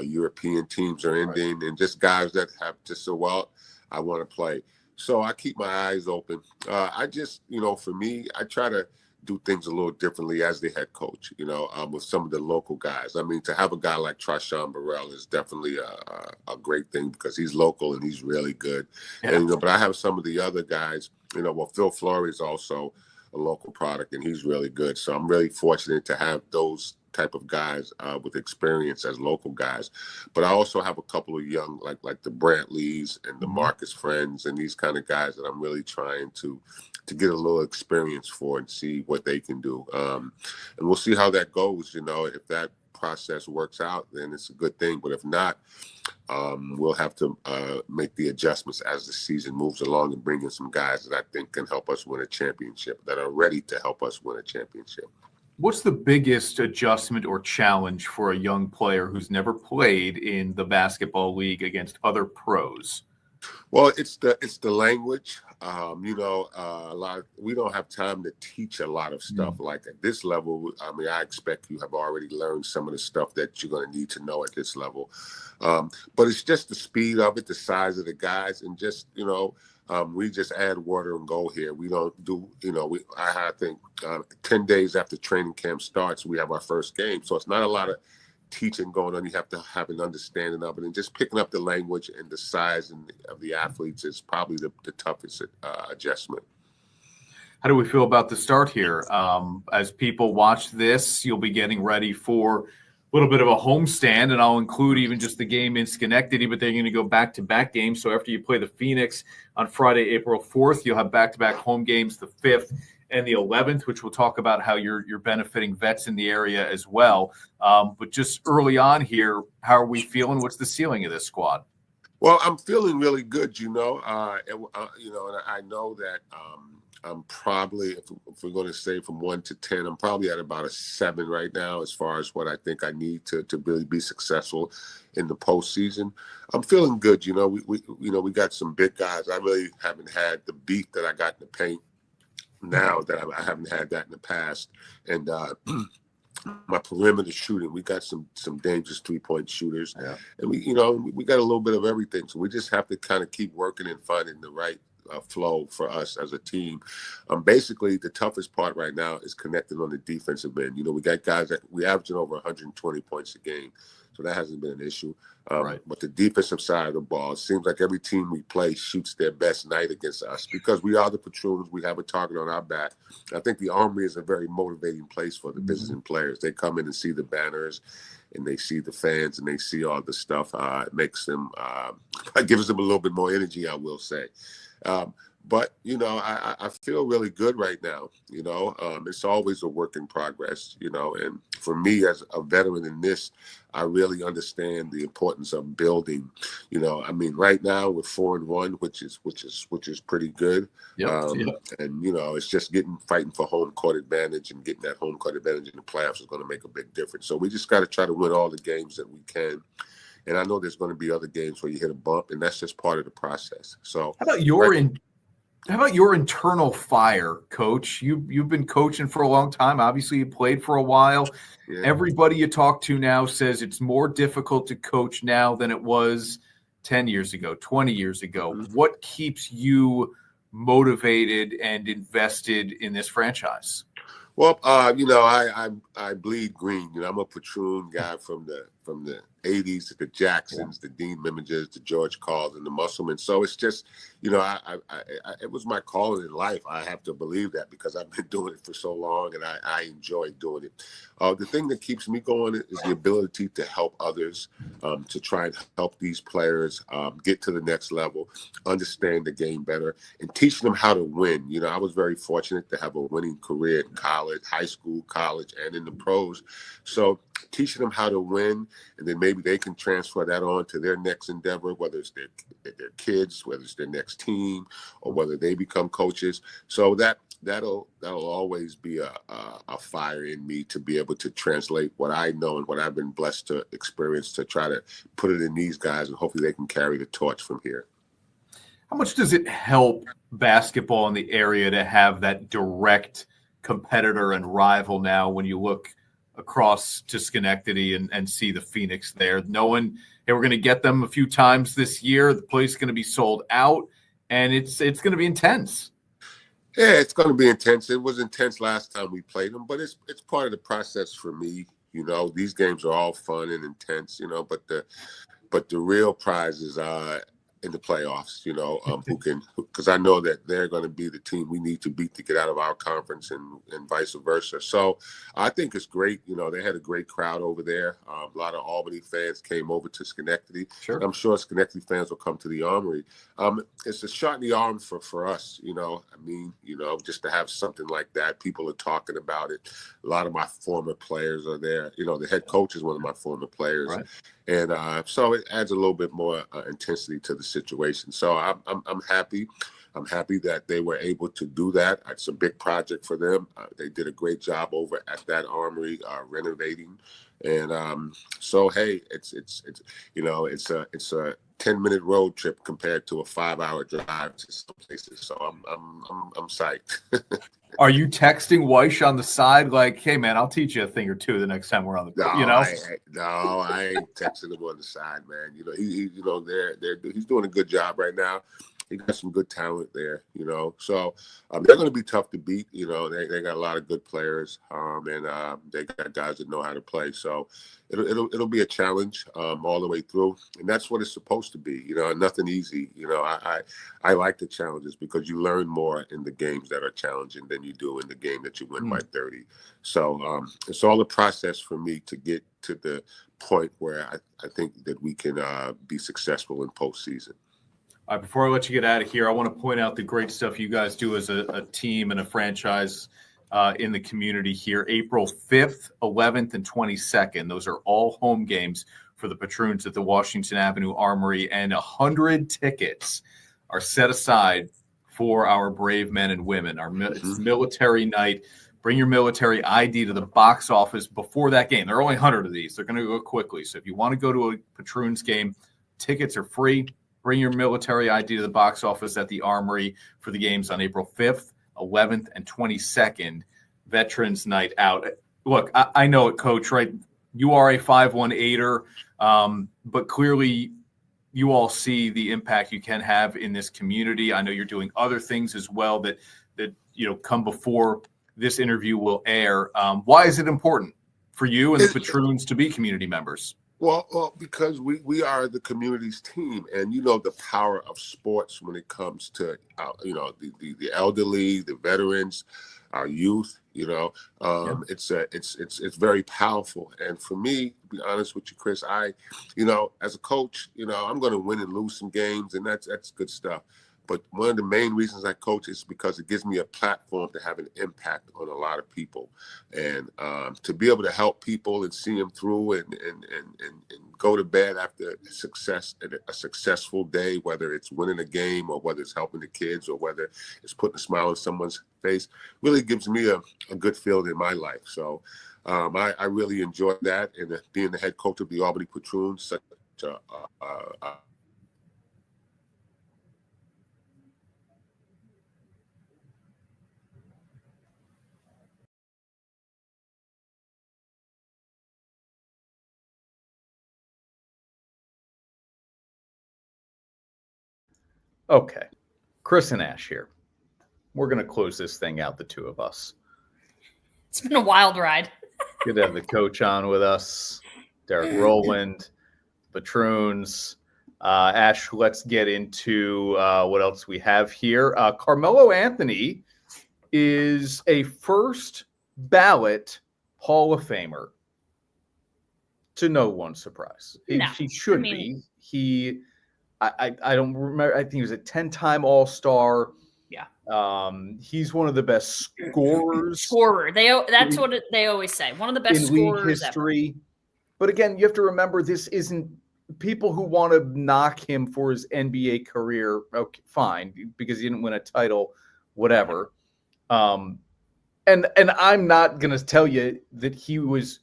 European teams are ending, and just guys that have just said, well, I want to play. So I keep my eyes open. I just, for me, I try to do things a little differently as the head coach, with some of the local guys. I mean, to have a guy like Trashawn Burrell is definitely a great thing because he's local and he's really good. Yeah. And, but I have some of the other guys, Phil Flory is also a local product and he's really good. So I'm really fortunate to have those type of guys with experience as local guys. But I also have a couple of young, like the Brantleys and the Marcus Friends and these kind of guys that I'm really trying to get a little experience for and see what they can do. And we'll see how that goes. If that process works out, then it's a good thing. But if not, we'll have to make the adjustments as the season moves along and bring in some guys that I think can help us win a championship, that are ready to help us win a championship. What's the biggest adjustment or challenge for a young player who's never played in the basketball league against other pros? Well, it's the language. We don't have time to teach a lot of stuff. Like at this level, I expect you have already learned some of the stuff that you're going to need to know at this level. But it's just the speed of it, the size of the guys, and just, we just add water and go here. We don't do, I think 10 days after training camp starts, we have our first game. So it's not a lot of teaching going on. You have to have an understanding of it, and just picking up the language and the size of the athletes is probably the toughest adjustment. How do we feel about the start here? As people watch this, you'll be getting ready for a little bit of a homestand, and I'll include even just the game in Schenectady, but they're going to go back-to-back games. So after you play the Phoenix on Friday, April 4th, you'll have back-to-back home games the 5th and the 11th, which we'll talk about how you're benefiting vets in the area as well. But just early on here, how are we feeling? What's the ceiling of this squad? Well, I'm feeling really good, and I know that I'm probably, if we're going to say from 1 to 10, I'm probably at about a 7 right now as far as what I think I need to really be successful in the postseason. I'm feeling good. We got some big guys. I really haven't had the beat that I got in the paint now that I haven't had that in the past. And my perimeter shooting, we got some dangerous 3-point shooters. Yeah. And we got a little bit of everything. So we just have to kind of keep working and finding the right flow for us as a team. Basically, the toughest part right now is connecting on the defensive end. We got guys that we averaging over 120 points a game, so that hasn't been an issue. Right. But the defensive side of the ball, it seems like every team we play shoots their best night against us because we are the Patroons. We have a target on our back. I think the Armory is a very motivating place for the visiting players. They come in and see the banners, and they see the fans, and they see all the stuff. It makes them, it gives them a little bit more energy, I will say. But, I feel really good right now. It's always a work in progress, and for me as a veteran in this, I really understand the importance of building. Right now we're 4-1, which is pretty good. And, it's just fighting for home court advantage, and getting that home court advantage in the playoffs is going to make a big difference. So we just got to try to win all the games that we can. And I know there's going to be other games where you hit a bump, and that's just part of the process. So how about your How about your internal fire, Coach? You've been coaching for a long time. Obviously, you played for a while. Yeah. Everybody you talk to now says it's more difficult to coach now than it was 10 years ago, 20 years ago. Mm-hmm. What keeps you motivated and invested in this franchise? Well, I bleed green. I'm a Patroon guy from the 80s to the Jacksons, the Dean Mimingers, the George Carls, and the Musselman. So it's just, it was my calling in life. I have to believe that because I've been doing it for so long, and I enjoy doing it. The thing that keeps me going is the ability to help others, to try and help these players get to the next level, understand the game better, and teaching them how to win. I was very fortunate to have a winning career in college, high school, college, and in the pros. So teaching them how to win, and then maybe they can transfer that on to their next endeavor, whether it's their kids, whether it's their next team, or whether they become coaches. So that'll always be a fire in me to be able to translate what I know and what I've been blessed to experience to try to put it in these guys, and hopefully they can carry the torch from here. How much does it help basketball in the area to have that direct competitor and rival now when you look across to Schenectady and see the Phoenix there, knowing, hey, we're going to get them a few times this year. The place is going to be sold out, and it's going to be intense. Yeah, it's going to be intense. It was intense last time we played them, but it's part of the process for me. These games are all fun and intense, but the real prizes are in the playoffs, because I know that they're going to be the team we need to beat to get out of our conference and vice versa. So I think it's great. They had a great crowd over there. A lot of Albany fans came over to Schenectady. Sure. I'm sure Schenectady fans will come to the Armory. It's a shot in the arm for us, just to have something like that. People are talking about it. A lot of my former players are there. The head coach is one of my former players. Right. And so it adds a little bit more intensity to the situation. So I'm happy. I'm happy that they were able to do that. It's a big project for them. They did a great job over at that Armory renovating. And so hey, it's a 10-minute road trip compared to a 5-hour drive to some places. So I'm psyched. Are you texting Weish on the side like, hey man, I'll teach you a thing or two the next time we're on the I ain't texting him on the side, man. He's doing a good job right now. He got some good talent there, So they're going to be tough to beat. They got a lot of good players, and they got guys that know how to play. So it'll be a challenge all the way through, and that's what it's supposed to be. Nothing easy. I like the challenges because you learn more in the games that are challenging than you do in the game that you win by 30. So it's all a process for me to get to the point where I think that we can be successful in postseason. All right, before I let you get out of here, I want to point out the great stuff you guys do as a team and a franchise in the community here. April 5th, 11th, and 22nd. Those are all home games for the Patroons at the Washington Avenue Armory, and 100 tickets are set aside for our brave men and women. It's military night. Bring your military ID to the box office before that game. There are only 100 of these. They're going to go quickly. So if you want to go to a Patroons game, tickets are free. Bring your military ID to the box office at the Armory for the games on April 5th, 11th, and 22nd, Veterans Night Out. Look, I know it, Coach, right? You are a 518er, but clearly you all see the impact you can have in this community. I know you're doing other things as well that come before this interview will air. Why is it important for you and the Patroons to be community members? Well, because we are the community's team, and the power of sports when it comes to the elderly, the veterans, our youth. It's very powerful. And for me, to be honest with you, Chris, as a coach, I'm going to win and lose some games, and that's good stuff. But one of the main reasons I coach is because it gives me a platform to have an impact on a lot of people, and to be able to help people and see them through and go to bed after a successful day, whether it's winning a game or whether it's helping the kids or whether it's putting a smile on someone's face, really gives me a good feeling in my life. So I really enjoy that, and being the head coach of the Albany Patroons, such a Okay. Chris and Ash here. We're going to close this thing out, the two of us. It's been a wild ride. Good to have the coach on with us. Derrick Rowland, Patroons. Ash, let's get into what else we have here. Carmelo Anthony is a first ballot Hall of Famer. To no one's surprise. He should be. I don't remember. I think he was a 10-time All-Star. Yeah. He's one of the best scorers. That's what they always say. One of the best in scorers league history. Ever. But again, you have to remember, this isn't people who want to knock him for his NBA career. Okay, fine, because he didn't win a title, whatever. And I'm not going to tell you that he was.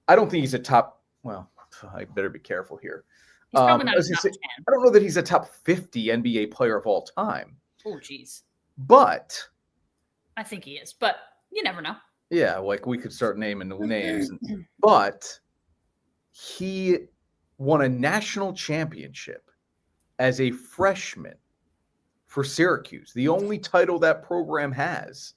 I don't think he's a top. Well, I better be careful here. He's probably not a top 10. I don't know that he's a top 50 NBA player of all time. Oh, geez. But I think he is, but you never know. Yeah, like we could start naming the names. But he won a national championship as a freshman for Syracuse, the only title that program has.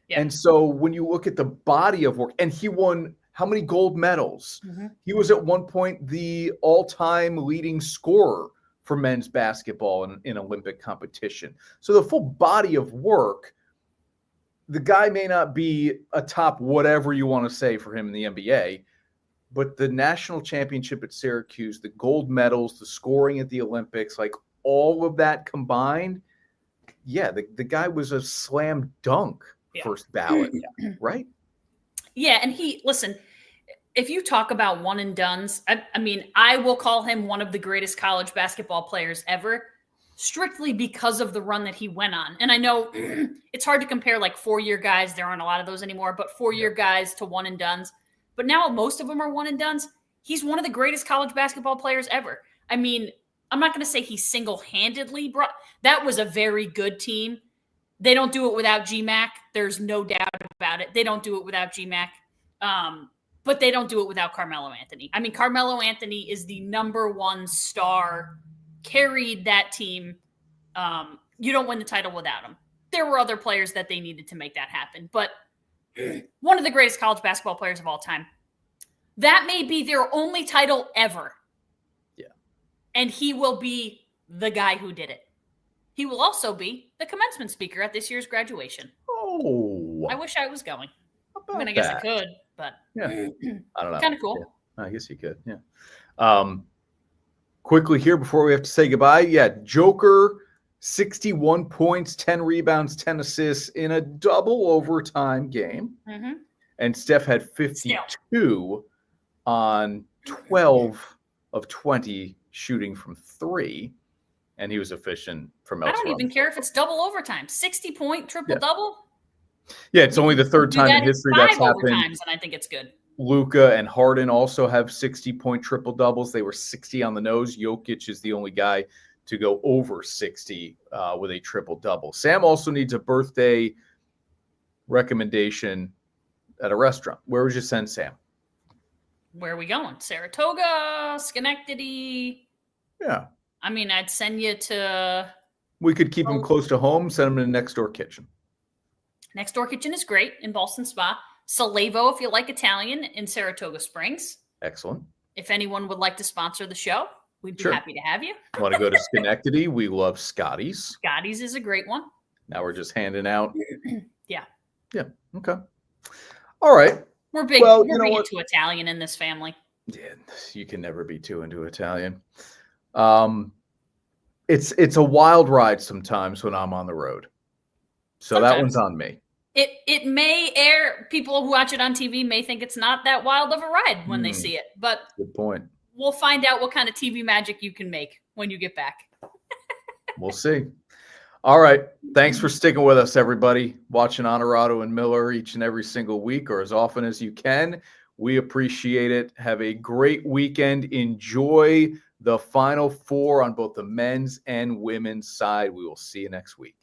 Yeah. And so when you look at the body of work, and he won how many gold medals? Mm-hmm. He was at one point the all-time leading scorer for men's basketball in Olympic competition. So the full body of work, the guy may not be a top whatever you want to say for him in the NBA, but the national championship at Syracuse, the gold medals, the scoring at the Olympics, like all of that combined, yeah, the guy was a slam dunk first ballot, right? Yeah, and listen, if you talk about one and dones, I mean, I will call him one of the greatest college basketball players ever, strictly because of the run that he went on. And I know it's hard to compare like 4-year guys. There aren't a lot of those anymore, but 4-year guys to one and dones. But now most of them are one and dones. He's one of the greatest college basketball players ever. I mean, I'm not going to say he single-handedly brought – that was a very good team. They don't do it without G-Mac. There's no doubt about it. They don't do it without G-Mac. But they don't do it without Carmelo Anthony. I mean, Carmelo Anthony is the number one star, carried that team. You don't win the title without him. There were other players that they needed to make that happen. But one of the greatest college basketball players of all time. That may be their only title ever. Yeah. And he will be the guy who did it. He will also be the commencement speaker at this year's graduation. Oh. I wish I was going. I mean, I guess I could, but yeah, I don't know. Kind of cool. Yeah. I guess you could. Yeah. Quickly here before we have to say goodbye. Yeah. Joker, 61 points, 10 rebounds, 10 assists in a double overtime game. Mm-hmm. And Steph had 52 on 12 of 20 shooting from 3. And he was efficient from elsewhere. I don't even care if it's double overtime. 60-point triple-double. Yeah, it's only the third time in history that's happened. And I think it's good. Luka and Harden also have 60-point triple-doubles. They were 60 on the nose. Jokic is the only guy to go over 60 with a triple-double. Sam also needs a birthday recommendation at a restaurant. Where would you send Sam? Where are we going? Saratoga, Schenectady? Yeah. I mean, I'd send you to... We could keep him close to home, send him to Next Door Kitchen. Next Door Kitchen is great in Ballston Spa. Salevo, if you like Italian, in Saratoga Springs. Excellent. If anyone would like to sponsor the show, we'd be happy to have you. Want to go to Schenectady? We love Scotty's. Scotty's is a great one. Now we're just handing out. Yeah. Yeah. Okay. All right. We're big, we're big into Italian in this family. Yeah, you can never be too into Italian. It's a wild ride sometimes when I'm on the road. So sometimes. That one's on me. It may air, people who watch it on TV may think it's not that wild of a ride when they see it, but good point. We'll find out what kind of TV magic you can make when you get back. We'll see. All right. Thanks for sticking with us, everybody. Watching Onorato and Miller each and every single week or as often as you can. We appreciate it. Have a great weekend. Enjoy the Final Four on both the men's and women's side. We will see you next week.